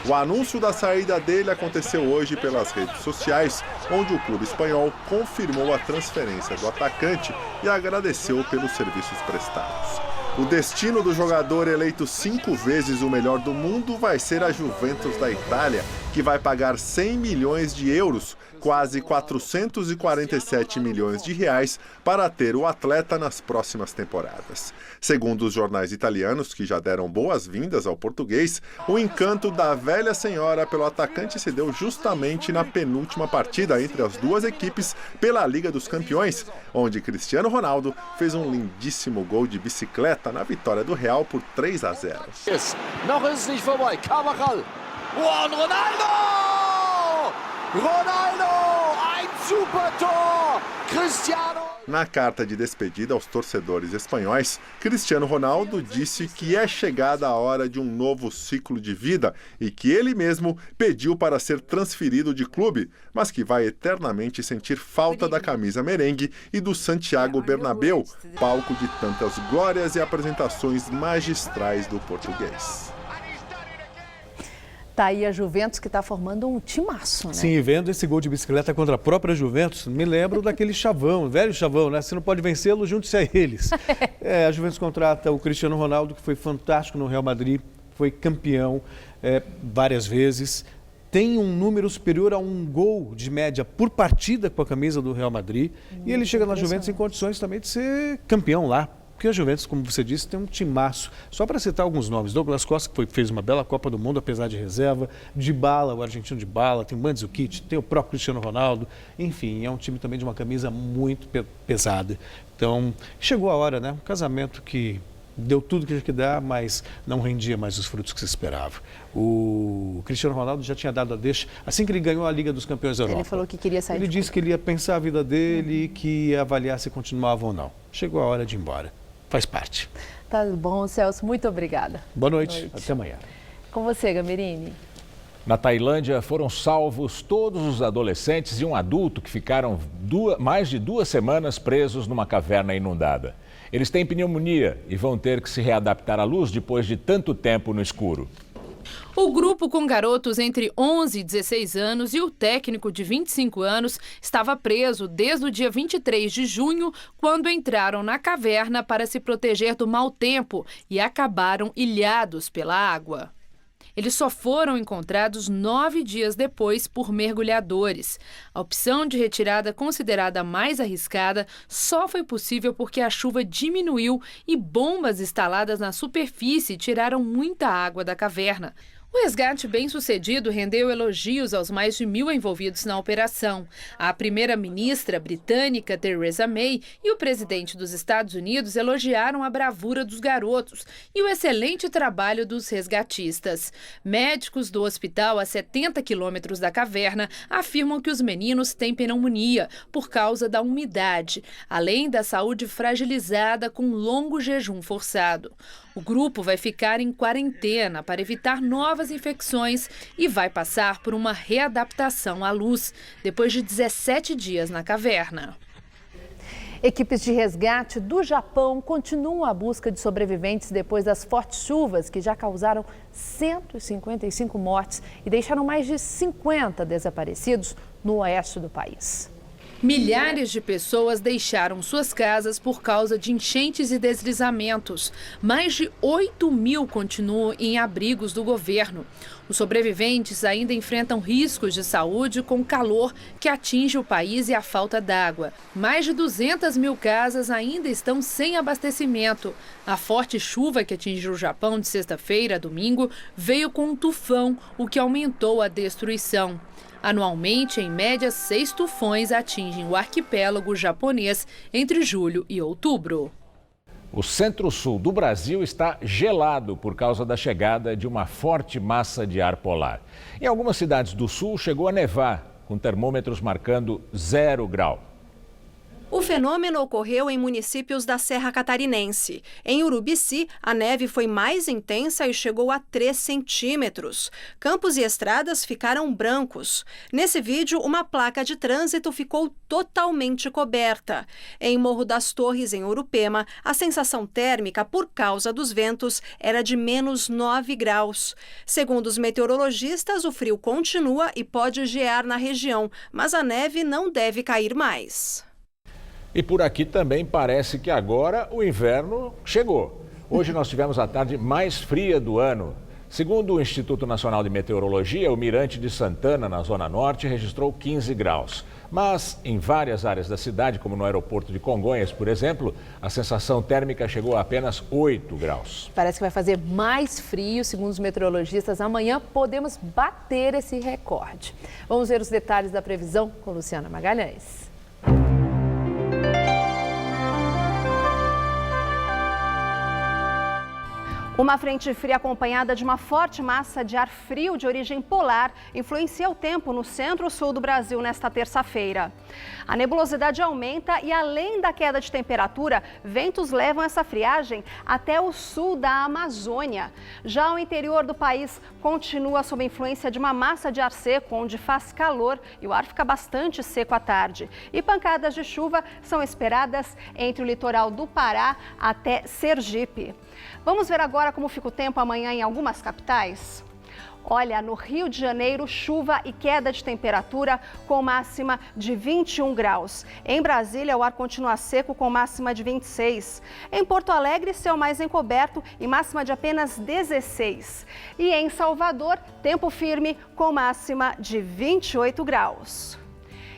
O anúncio da saída dele aconteceu hoje pelas redes sociais, onde o clube espanhol confirmou a transferência do atacante e agradeceu pelos serviços prestados. O destino do jogador eleito 5 vezes o melhor do mundo vai ser a Juventus da Itália, que vai pagar 100 milhões de euros, quase 447 milhões de reais, para ter o atleta nas próximas temporadas. Segundo os jornais italianos, que já deram boas-vindas ao português, o encanto da velha senhora pelo atacante se deu justamente na penúltima partida entre as duas equipes pela Liga dos Campeões, onde Cristiano Ronaldo fez um lindíssimo gol de bicicleta na vitória do Real por 3-0. Noch ist nicht vorbei. Carvajal. Ronaldo! Ronaldo! Ein super Tor! Cristiano! Na carta de despedida aos torcedores espanhóis, Cristiano Ronaldo disse que é chegada a hora de um novo ciclo de vida e que ele mesmo pediu para ser transferido de clube, mas que vai eternamente sentir falta da camisa merengue e do Santiago Bernabéu, palco de tantas glórias e apresentações magistrais do português. Tá aí a Juventus que está formando um timaço, né? Sim, vendo esse gol de bicicleta contra a própria Juventus, me lembro daquele chavão, velho chavão, né? Se não pode vencê-lo, junte-se a eles. A Juventus contrata o Cristiano Ronaldo, que foi fantástico no Real Madrid, foi campeão várias vezes, tem um número superior a 1 gol de média por partida com a camisa do Real Madrid, e ele chega na Juventus em condições também de ser campeão lá. Porque a Juventus, como você disse, tem um timaço. Só para citar alguns nomes, Douglas Costa, que fez uma bela Copa do Mundo, apesar de reserva, Dybala, o argentino Dybala, tem o Mandzukic, tem o próprio Cristiano Ronaldo, enfim, é um time também de uma camisa muito pesada. Então, chegou a hora, né? Um casamento que deu tudo que tinha que dar, mas não rendia mais os frutos que se esperava. O Cristiano Ronaldo já tinha dado a deixa, assim que ele ganhou a Liga dos Campeões da Europa. Ele falou que queria sair. Ele disse que ele ia pensar a vida dele e que ia avaliar se continuava ou não. Chegou a hora de ir embora. Faz parte. Tá bom, Celso. Muito obrigada. Boa noite. Até amanhã. Com você, Gamberini. Na Tailândia, foram salvos todos os adolescentes e um adulto que ficaram mais de 2 semanas presos numa caverna inundada. Eles têm pneumonia e vão ter que se readaptar à luz depois de tanto tempo no escuro. O grupo com garotos entre 11 e 16 anos e o técnico de 25 anos estava preso desde o dia 23 de junho, quando entraram na caverna para se proteger do mau tempo e acabaram ilhados pela água. Eles só foram encontrados 9 dias depois por mergulhadores. A opção de retirada considerada mais arriscada só foi possível porque a chuva diminuiu e bombas instaladas na superfície tiraram muita água da caverna. O resgate bem-sucedido rendeu elogios aos mais de 1.000 envolvidos na operação. A primeira-ministra britânica Theresa May e o presidente dos Estados Unidos elogiaram a bravura dos garotos e o excelente trabalho dos resgatistas. Médicos do hospital a 70 quilômetros da caverna afirmam que os meninos têm pneumonia por causa da umidade, além da saúde fragilizada com um longo jejum forçado. O grupo vai ficar em quarentena para evitar novas infecções e vai passar por uma readaptação à luz, depois de 17 dias na caverna. Equipes de resgate do Japão continuam a busca de sobreviventes depois das fortes chuvas que já causaram 155 mortes e deixaram mais de 50 desaparecidos no oeste do país. Milhares de pessoas deixaram suas casas por causa de enchentes e deslizamentos. Mais de 8.000 continuam em abrigos do governo. Os sobreviventes ainda enfrentam riscos de saúde com o calor que atinge o país e a falta d'água. Mais de 200.000 casas ainda estão sem abastecimento. A forte chuva que atingiu o Japão de sexta-feira a domingo veio com um tufão, o que aumentou a destruição. Anualmente, em média, 6 tufões atingem o arquipélago japonês entre julho e outubro. O centro-sul do Brasil está gelado por causa da chegada de uma forte massa de ar polar. Em algumas cidades do sul chegou a nevar, com termômetros marcando 0 grau. O fenômeno ocorreu em municípios da Serra Catarinense. Em Urubici, a neve foi mais intensa e chegou a 3 centímetros. Campos e estradas ficaram brancos. Nesse vídeo, uma placa de trânsito ficou totalmente coberta. Em Morro das Torres, em Urupema, a sensação térmica, por causa dos ventos, era de menos 9 graus. Segundo os meteorologistas, o frio continua e pode gear na região, mas a neve não deve cair mais. E por aqui também parece que agora o inverno chegou. Hoje nós tivemos a tarde mais fria do ano. Segundo o Instituto Nacional de Meteorologia, o Mirante de Santana, na Zona Norte, registrou 15 graus. Mas em várias áreas da cidade, como no aeroporto de Congonhas, por exemplo, a sensação térmica chegou a apenas 8 graus. Parece que vai fazer mais frio, segundo os meteorologistas. Amanhã podemos bater esse recorde. Vamos ver os detalhes da previsão com Luciana Magalhães. Uma frente fria acompanhada de uma forte massa de ar frio de origem polar influencia o tempo no centro-sul do Brasil nesta terça-feira. A nebulosidade aumenta e, além da queda de temperatura, ventos levam essa friagem até o sul da Amazônia. Já o interior do país continua sob a influência de uma massa de ar seco, onde faz calor e o ar fica bastante seco à tarde. E pancadas de chuva são esperadas entre o litoral do Pará até Sergipe. Vamos ver agora como fica o tempo amanhã em algumas capitais? Olha, no Rio de Janeiro, chuva e queda de temperatura com máxima de 21 graus. Em Brasília, o ar continua seco com máxima de 26. Em Porto Alegre, céu mais encoberto e máxima de apenas 16. E em Salvador, tempo firme com máxima de 28 graus.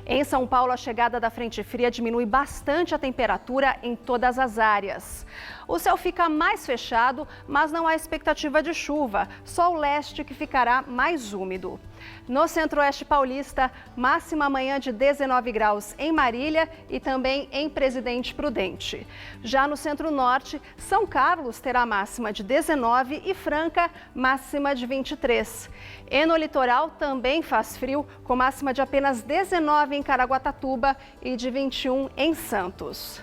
Em São Paulo, a chegada da frente fria diminui bastante a temperatura em todas as áreas. O céu fica mais fechado, mas não há expectativa de chuva, só o leste que ficará mais úmido. No centro-oeste paulista, máxima amanhã de 19 graus em Marília e também em Presidente Prudente. Já no centro-norte, São Carlos terá máxima de 19 e Franca, máxima de 23. E no litoral também faz frio, com máxima de apenas 19 em Caraguatatuba e de 21 em Santos.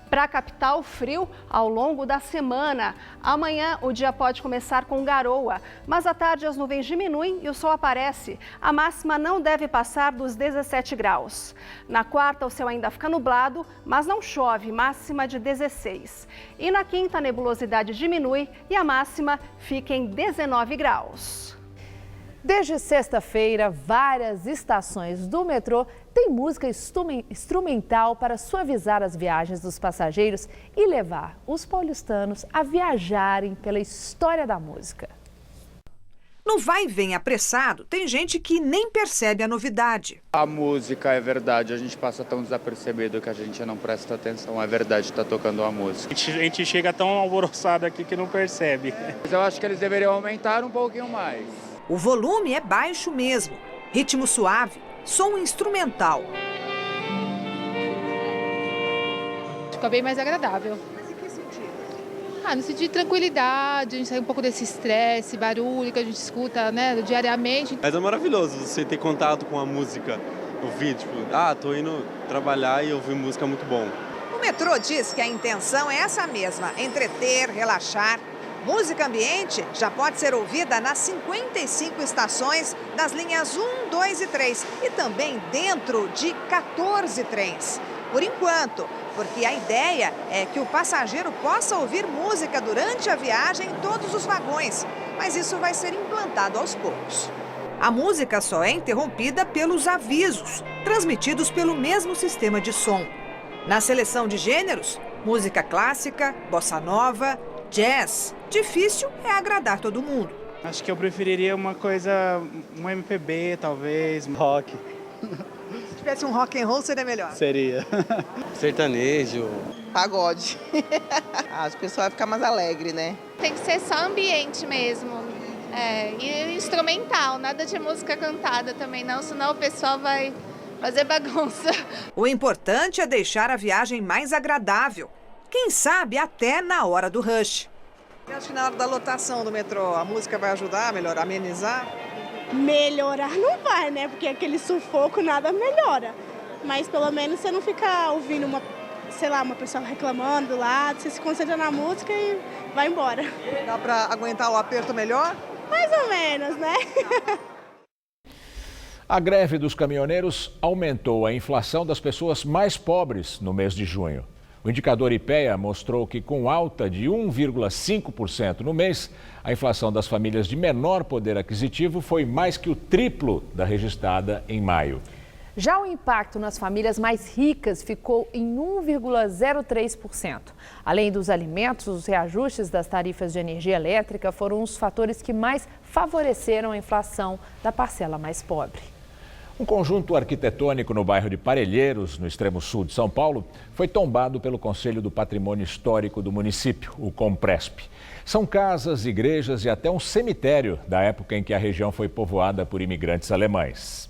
Para a capital, frio ao longo da semana. Amanhã o dia pode começar com garoa, mas à tarde as nuvens diminuem e o sol aparece. A máxima não deve passar dos 17 graus. Na quarta, o céu ainda fica nublado, mas não chove, máxima de 16. E na quinta, a nebulosidade diminui e a máxima fica em 19 graus. Desde sexta-feira, várias estações do metrô têm música instrumental para suavizar as viagens dos passageiros e levar os paulistanos a viajarem pela história da música. No vai e vem apressado, tem gente que nem percebe a novidade. A música, é verdade, a gente passa tão desapercebido que a gente não presta atenção. É verdade, tá tocando a música. A gente chega tão alvoroçado aqui que não percebe. Mas eu acho que eles deveriam aumentar um pouquinho mais. O volume é baixo mesmo, ritmo suave, som instrumental. Fica bem mais agradável. No sentido de tranquilidade, a gente sai um pouco desse estresse, barulho que a gente escuta, né, diariamente. Mas é maravilhoso você ter contato com a música, ouvir, tipo, tô indo trabalhar e ouvir música é muito bom. O metrô diz que a intenção é essa mesma, entreter, relaxar. Música ambiente já pode ser ouvida nas 55 estações das linhas 1, 2 e 3 e também dentro de 14 trens. Por enquanto, porque a ideia é que o passageiro possa ouvir música durante a viagem em todos os vagões, mas isso vai ser implantado aos poucos. A música só é interrompida pelos avisos, transmitidos pelo mesmo sistema de som. Na seleção de gêneros, música clássica, bossa nova, jazz. Difícil é agradar todo mundo. Acho que eu preferiria uma coisa, um MPB talvez, rock. Se tivesse um rock and roll, seria melhor? Seria. Sertanejo. Pagode. As pessoas vão ficar mais alegres, né? Tem que ser só ambiente mesmo. E instrumental, nada de música cantada também não, senão o pessoal vai fazer bagunça. O importante é deixar a viagem mais agradável. Quem sabe até na hora do rush. Eu acho que na hora da lotação do metrô, a música vai ajudar a melhorar, amenizar? Melhorar não vai, né? Porque aquele sufoco nada melhora. Mas pelo menos você não fica ouvindo uma pessoa reclamando do lado, você se concentra na música e vai embora. Dá pra aguentar o aperto melhor? Mais ou menos, né? A greve dos caminhoneiros aumentou a inflação das pessoas mais pobres no mês de junho. O indicador IPEA mostrou que, com alta de 1,5% no mês, a inflação das famílias de menor poder aquisitivo foi mais que o triplo da registrada em maio. Já o impacto nas famílias mais ricas ficou em 1,03%. Além dos alimentos, os reajustes das tarifas de energia elétrica foram os fatores que mais favoreceram a inflação da parcela mais pobre. Um conjunto arquitetônico no bairro de Parelheiros, no extremo sul de São Paulo, foi tombado pelo Conselho do Patrimônio Histórico do município, o Compresp. São casas, igrejas e até um cemitério da época em que a região foi povoada por imigrantes alemães.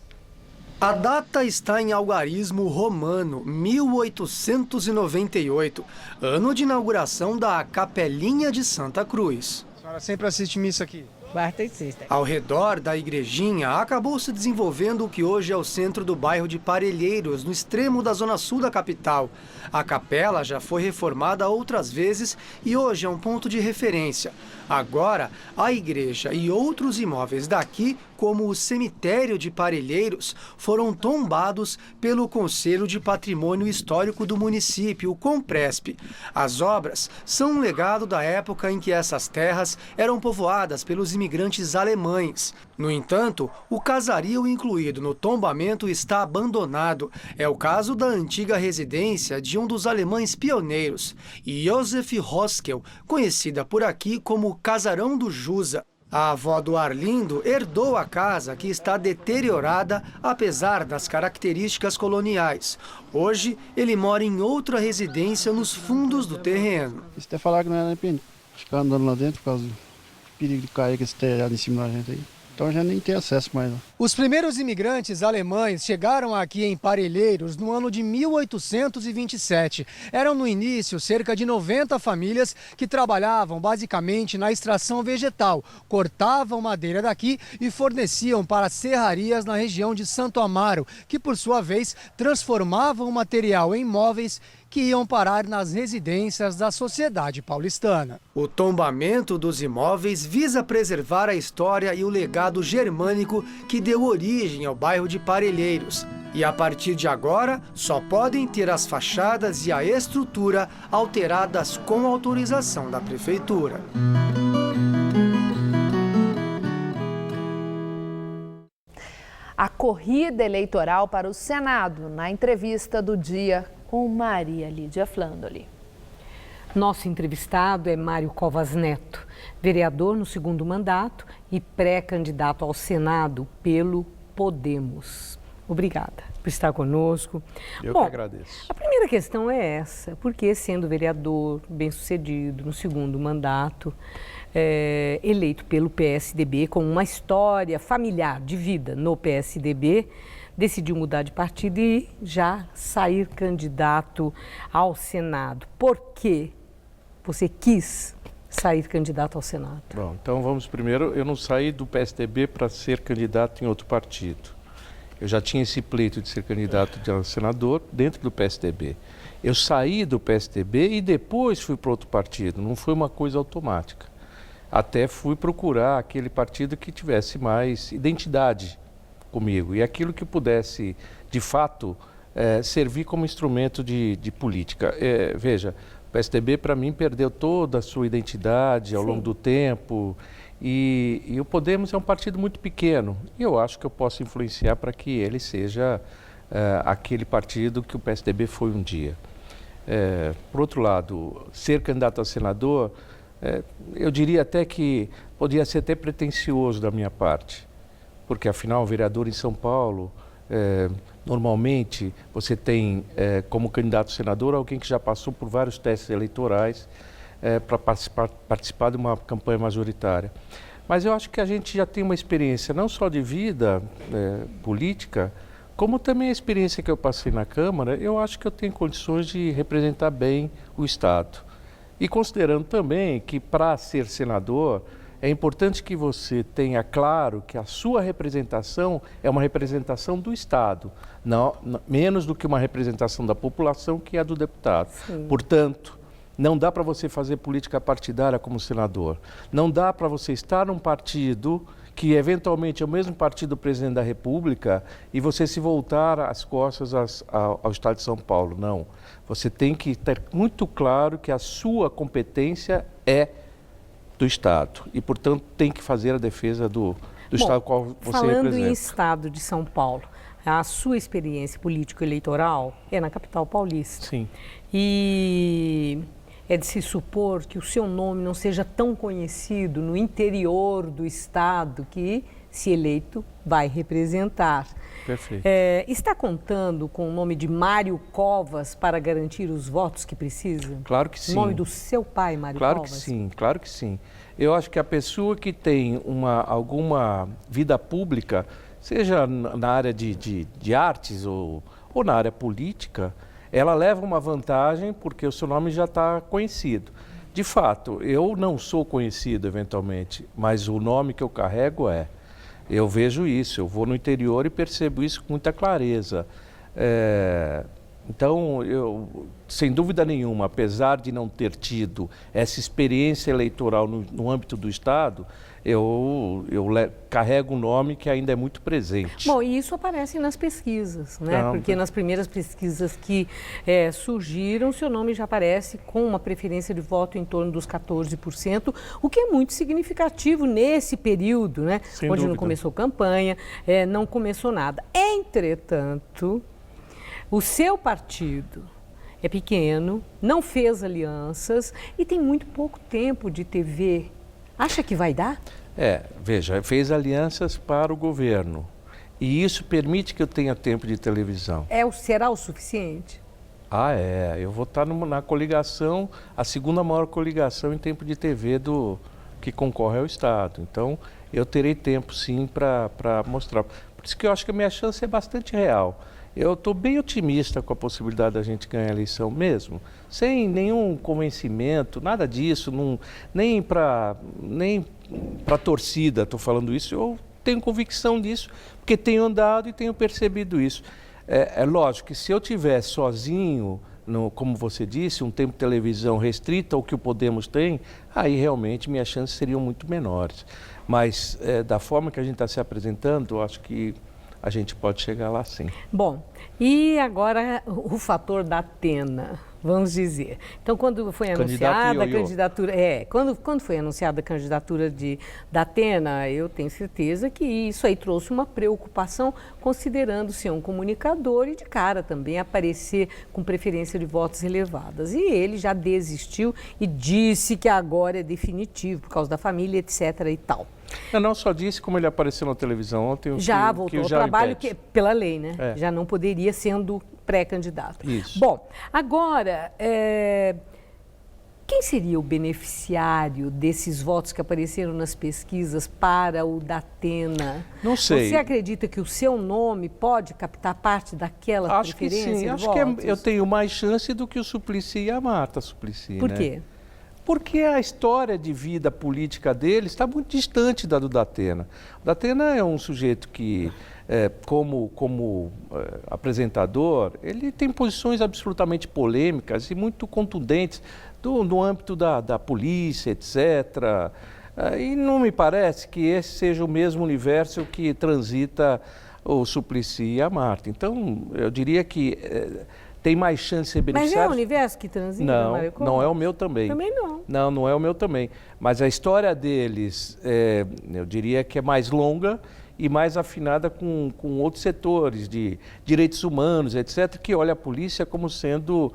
A data está em algarismo romano, 1898, ano de inauguração da Capelinha de Santa Cruz. A senhora sempre assiste missa aqui? Quarta e sexta. Ao redor da igrejinha, acabou se desenvolvendo o que hoje é o centro do bairro de Parelheiros, no extremo da zona sul da capital. A capela já foi reformada outras vezes e hoje é um ponto de referência. Agora, a igreja e outros imóveis daqui, como o cemitério de Parelheiros, foram tombados pelo Conselho de Patrimônio Histórico do município, o Compresp. As obras são um legado da época em que essas terras eram povoadas pelos imigrantes alemães. No entanto, o casario incluído no tombamento está abandonado. É o caso da antiga residência de um dos alemães pioneiros, Josef Roskel, conhecida por aqui como Casarão do Jusa. A avó do Arlindo herdou a casa, que está deteriorada apesar das características coloniais. Hoje, ele mora em outra residência nos fundos do terreno. Você até falar que não era nem pena ficar andando lá dentro por causa do perigo de cair com esse telhado em cima da gente aí. Então já nem tem acesso mais. Não. Os primeiros imigrantes alemães chegaram aqui em Parelheiros no ano de 1827. Eram no início cerca de 90 famílias que trabalhavam basicamente na extração vegetal, cortavam madeira daqui e forneciam para serrarias na região de Santo Amaro, que por sua vez transformavam o material em móveis que iam parar nas residências da sociedade paulistana. O tombamento dos imóveis visa preservar a história e o legado germânico que deu origem ao bairro de Parelheiros. E a partir de agora, só podem ter as fachadas e a estrutura alteradas com autorização da prefeitura. A corrida eleitoral para o Senado, na entrevista do dia com Maria Lídia Flandoli. Nosso entrevistado é Mário Covas Neto, vereador no segundo mandato e pré-candidato ao Senado pelo Podemos. Obrigada por estar conosco. Eu que agradeço. A primeira questão é essa, porque sendo vereador bem-sucedido no segundo mandato, eleito pelo PSDB, com uma história familiar de vida no PSDB, decidiu mudar de partido e já sair candidato ao Senado. Por que você quis sair candidato ao Senado? Bom, então vamos primeiro, eu não saí do PSDB para ser candidato em outro partido. Eu já tinha esse pleito de ser candidato a senador dentro do PSDB. Eu saí do PSDB e depois fui para outro partido, não foi uma coisa automática. Até fui procurar aquele partido que tivesse mais identidade comigo e aquilo que pudesse, de fato, servir como instrumento de política. Veja, o PSDB para mim perdeu toda a sua identidade ao longo do tempo e o Podemos é um partido muito pequeno e eu acho que eu posso influenciar para que ele seja aquele partido que o PSDB foi um dia. Por outro lado, ser candidato a senador, eu diria até que podia ser até pretensioso da minha parte, porque afinal, vereador em São Paulo, normalmente você tem como candidato a senador alguém que já passou por vários testes eleitorais para participar de uma campanha majoritária. Mas eu acho que a gente já tem uma experiência não só de vida política, como também a experiência que eu passei na Câmara, eu acho que eu tenho condições de representar bem o Estado. E considerando também que para ser senador, é importante que você tenha claro que a sua representação é uma representação do Estado, menos do que uma representação da população, que é a do deputado. Sim. Portanto, não dá para você fazer política partidária como senador. Não dá para você estar num partido que eventualmente é o mesmo partido do presidente da República e você se voltar as costas ao Estado de São Paulo. Não. Você tem que ter muito claro que a sua competência é do Estado e, portanto, tem que fazer a defesa do Estado qual você representa. Falando em Estado de São Paulo, a sua experiência político-eleitoral é na capital paulista. Sim. E é de se supor que o seu nome não seja tão conhecido no interior do Estado que, se eleito, vai representar. Perfeito. Está contando com o nome de Mário Covas para garantir os votos que precisa? Claro que sim. O nome do seu pai, Mário Covas? Claro que sim. Eu acho que a pessoa que tem alguma vida pública, seja na área de artes ou na área política, ela leva uma vantagem porque o seu nome já está conhecido. De fato, eu não sou conhecido eventualmente, mas o nome que eu carrego é. Eu vejo isso, eu vou no interior e percebo isso com muita clareza. Então, sem dúvida nenhuma, apesar de não ter tido essa experiência eleitoral no âmbito do Estado, eu carrego um nome que ainda é muito presente. Bom, e isso aparece nas pesquisas, né? Porque nas primeiras pesquisas que surgiram, seu nome já aparece com uma preferência de voto em torno dos 14%, o que é muito significativo nesse período, né? Sem onde dúvida. não começou campanha, não começou nada. Entretanto, o seu partido é pequeno, não fez alianças e tem muito pouco tempo de TV. Acha que vai dar? Veja, fez alianças para o governo e isso permite que eu tenha tempo de televisão. Será o suficiente? Eu vou estar na coligação, a segunda maior coligação em tempo de TV que concorre ao Estado. Então, eu terei tempo sim para mostrar. Por isso que eu acho que a minha chance é bastante real. Eu estou bem otimista com a possibilidade da gente ganhar a eleição mesmo, sem nenhum convencimento, nada disso, nem para a torcida estou falando isso, eu tenho convicção disso, porque tenho andado e tenho percebido isso. É lógico que se eu tivesse sozinho, como você disse, um tempo de televisão restrito ao que o Podemos tem, aí realmente minhas chances seriam muito menores. Mas da forma que a gente está se apresentando, eu acho que a gente pode chegar lá sim. Bom, e agora o fator da Atena. vamos dizer. Então, quando foi anunciada a candidatura, quando foi anunciada a candidatura da Atena, eu tenho certeza que isso aí trouxe uma preocupação, considerando ser um comunicador e de cara também aparecer com preferência de votos elevadas. E ele já desistiu e disse que agora é definitivo por causa da família, etc. e tal. Eu não só disse, como ele apareceu na televisão ontem, já voltou ao trabalho pela lei, né? É. Já não poderia sendo pré-candidato. Isso. Bom, agora, quem seria o beneficiário desses votos que apareceram nas pesquisas para o da Atena? Não sei. Você acredita que o seu nome pode captar parte daquela preferência? Acho que sim. Acho que eu tenho mais chance do que o Suplicy e a Marta Suplicy. Por quê? Porque a história de vida política dele está muito distante da do Datena. O Datena é um sujeito que, como apresentador, ele tem posições absolutamente polêmicas e muito contundentes no âmbito da polícia, etc. E não me parece que esse seja o mesmo universo que transita o Suplicy e a Marta. Então, eu diria que tem mais chance de ser beneficiário. Mas é o universo que transita, Mário Covas? Não é o meu também. Também não. Não é o meu também. Mas a história deles, eu diria que é mais longa e mais afinada com outros setores de direitos humanos, etc., que olha a polícia como sendo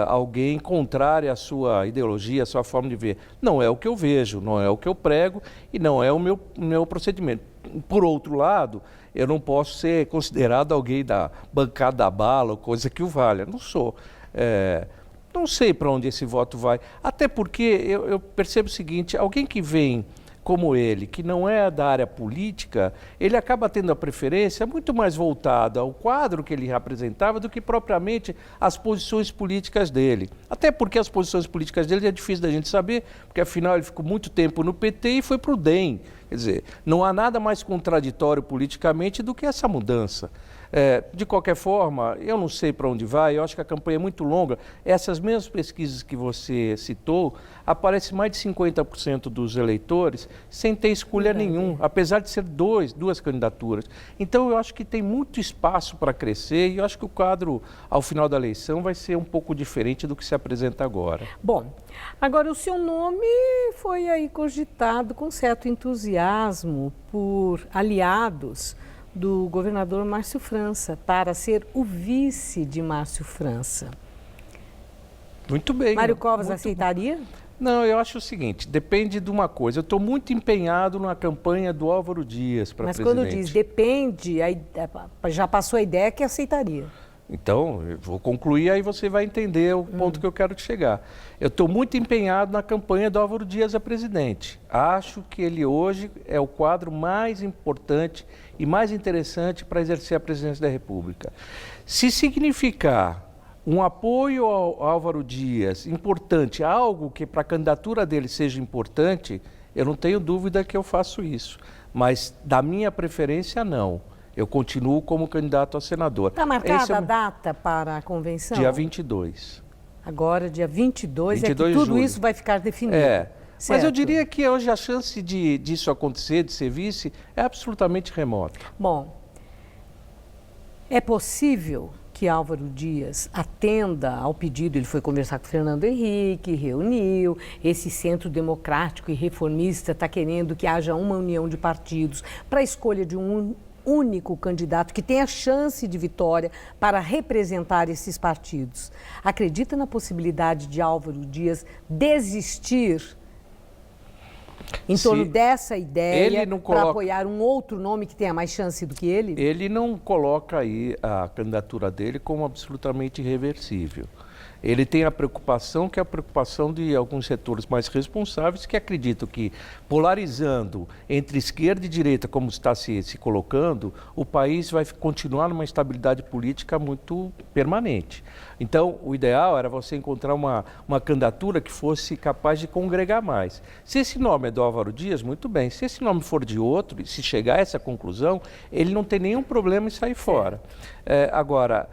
alguém contrário à sua ideologia, à sua forma de ver. Não é o que eu vejo, não é o que eu prego e não é o meu procedimento. Por outro lado, eu não posso ser considerado alguém da bancada da bala ou coisa que o valha. Não sou. Não sei para onde esse voto vai. Até porque eu percebo o seguinte, alguém que vem como ele, que não é da área política, ele acaba tendo a preferência muito mais voltada ao quadro que ele representava do que propriamente às posições políticas dele. Até porque as posições políticas dele é difícil da gente saber, porque afinal ele ficou muito tempo no PT e foi para o DEM. Quer dizer, não há nada mais contraditório politicamente do que essa mudança. De qualquer forma, eu não sei para onde vai, eu acho que a campanha é muito longa. Essas mesmas pesquisas que você citou, aparece mais de 50% dos eleitores sem ter escolha nenhuma, apesar de ser duas candidaturas. Então, eu acho que tem muito espaço para crescer e eu acho que o quadro, ao final da eleição, vai ser um pouco diferente do que se apresenta agora. Bom, agora o seu nome foi aí cogitado com certo entusiasmo por aliados do governador Márcio França, para ser o vice de Márcio França. Muito bem. Mário Covas aceitaria? Não, eu acho o seguinte, depende de uma coisa. Eu estou muito empenhado na campanha do Álvaro Dias para presidente. Mas quando diz depende, aí já passou a ideia que aceitaria. Então, eu vou concluir, aí você vai entender o ponto que eu quero chegar. Eu estou muito empenhado na campanha do Álvaro Dias a presidente. Acho que ele hoje é o quadro mais importante e mais interessante para exercer a presidência da República. Se significar um apoio ao Álvaro Dias importante, algo que para a candidatura dele seja importante, eu não tenho dúvida que eu faço isso. Mas da minha preferência, não. Eu continuo como candidato a senador. Está marcada a data para a convenção? Dia 22. Agora, dia 22 é que tudo isso vai ficar definido. Mas eu diria que hoje a chance disso acontecer, de ser vice, é absolutamente remota. Bom, é possível que Álvaro Dias atenda ao pedido, ele foi conversar com o Fernando Henrique, reuniu, esse centro democrático e reformista está querendo que haja uma união de partidos para a escolha de um único candidato que tenha chance de vitória para representar esses partidos. Acredita na possibilidade de Álvaro Dias desistir em torno dessa ideia para apoiar um outro nome que tenha mais chance do que ele? Ele não coloca aí a candidatura dele como absolutamente irreversível. Ele tem a preocupação, que é a preocupação de alguns setores mais responsáveis, que acreditam que, polarizando entre esquerda e direita, como está se colocando, o país vai continuar numa estabilidade política muito permanente. Então, o ideal era você encontrar uma candidatura que fosse capaz de congregar mais. Se esse nome é do Álvaro Dias, muito bem. Se esse nome for de outro, e se chegar a essa conclusão, ele não tem nenhum problema em sair fora. Agora,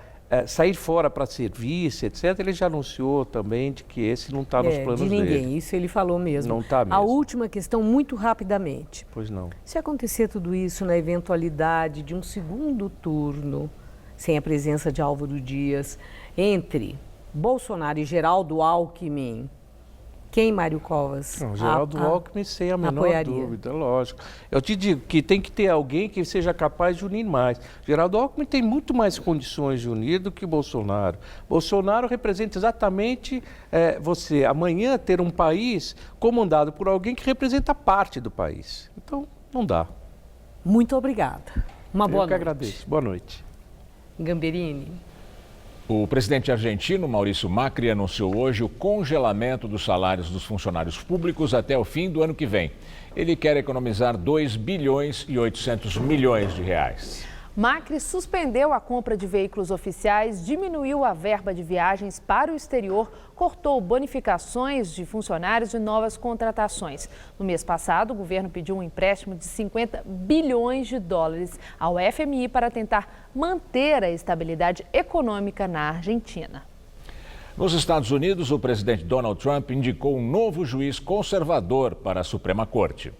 sair fora para ser vice, etc., ele já anunciou também de que esse não está nos planos dele. De ninguém, isso ele falou mesmo. Não está mesmo. A última questão, muito rapidamente. Pois não. Se acontecer tudo isso na eventualidade de um segundo turno, sem a presença de Álvaro Dias, entre Bolsonaro e Geraldo Alckmin, quem, Mário Covas? Não, Geraldo Alckmin, sem a menor dúvida, lógico. Eu te digo que tem que ter alguém que seja capaz de unir mais. Geraldo Alckmin tem muito mais condições de unir do que Bolsonaro. Bolsonaro representa exatamente você, amanhã, ter um país comandado por alguém que representa parte do país. Então, não dá. Muito obrigada. Uma boa noite. Eu que agradeço. Boa noite. Gamberini. O presidente argentino, Maurício Macri, anunciou hoje o congelamento dos salários dos funcionários públicos até o fim do ano que vem. Ele quer economizar 2 bilhões e 800 milhões de reais. Macri suspendeu a compra de veículos oficiais, diminuiu a verba de viagens para o exterior, cortou bonificações de funcionários e novas contratações. No mês passado, o governo pediu um empréstimo de 50 bilhões de dólares ao FMI para tentar manter a estabilidade econômica na Argentina. Nos Estados Unidos, o presidente Donald Trump indicou um novo juiz conservador para a Suprema Corte.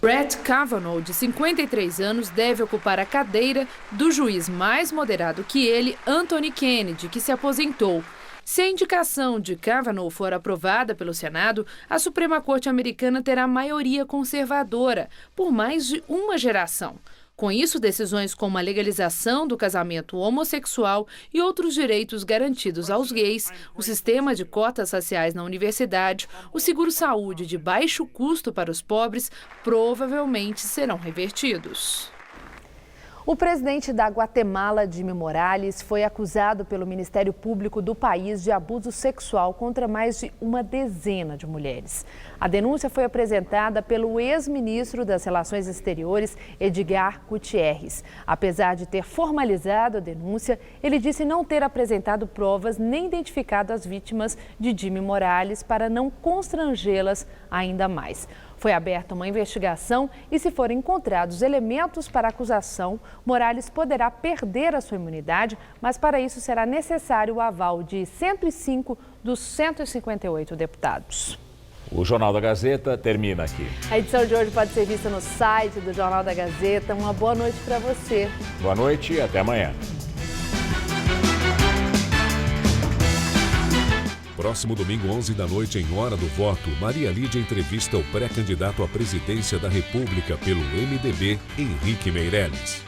Brett Kavanaugh, de 53 anos, deve ocupar a cadeira do juiz mais moderado que ele, Anthony Kennedy, que se aposentou. Se a indicação de Kavanaugh for aprovada pelo Senado, a Suprema Corte americana terá maioria conservadora por mais de uma geração. Com isso, decisões como a legalização do casamento homossexual e outros direitos garantidos aos gays, o sistema de cotas raciais na universidade, o seguro-saúde de baixo custo para os pobres, provavelmente serão revertidos. O presidente da Guatemala, Jimmy Morales, foi acusado pelo Ministério Público do país de abuso sexual contra mais de uma dezena de mulheres. A denúncia foi apresentada pelo ex-ministro das Relações Exteriores, Edgar Gutierrez. Apesar de ter formalizado a denúncia, ele disse não ter apresentado provas nem identificado as vítimas de Jimmy Morales para não constrangê-las ainda mais. Foi aberta uma investigação e, se forem encontrados elementos para acusação, Morales poderá perder a sua imunidade, mas para isso será necessário o aval de 105 dos 158 deputados. O Jornal da Gazeta termina aqui. A edição de hoje pode ser vista no site do Jornal da Gazeta. Uma boa noite para você. Boa noite e até amanhã. Próximo domingo, 11 da noite, em Hora do Voto, Maria Lídia entrevista o pré-candidato à presidência da República pelo MDB, Henrique Meirelles.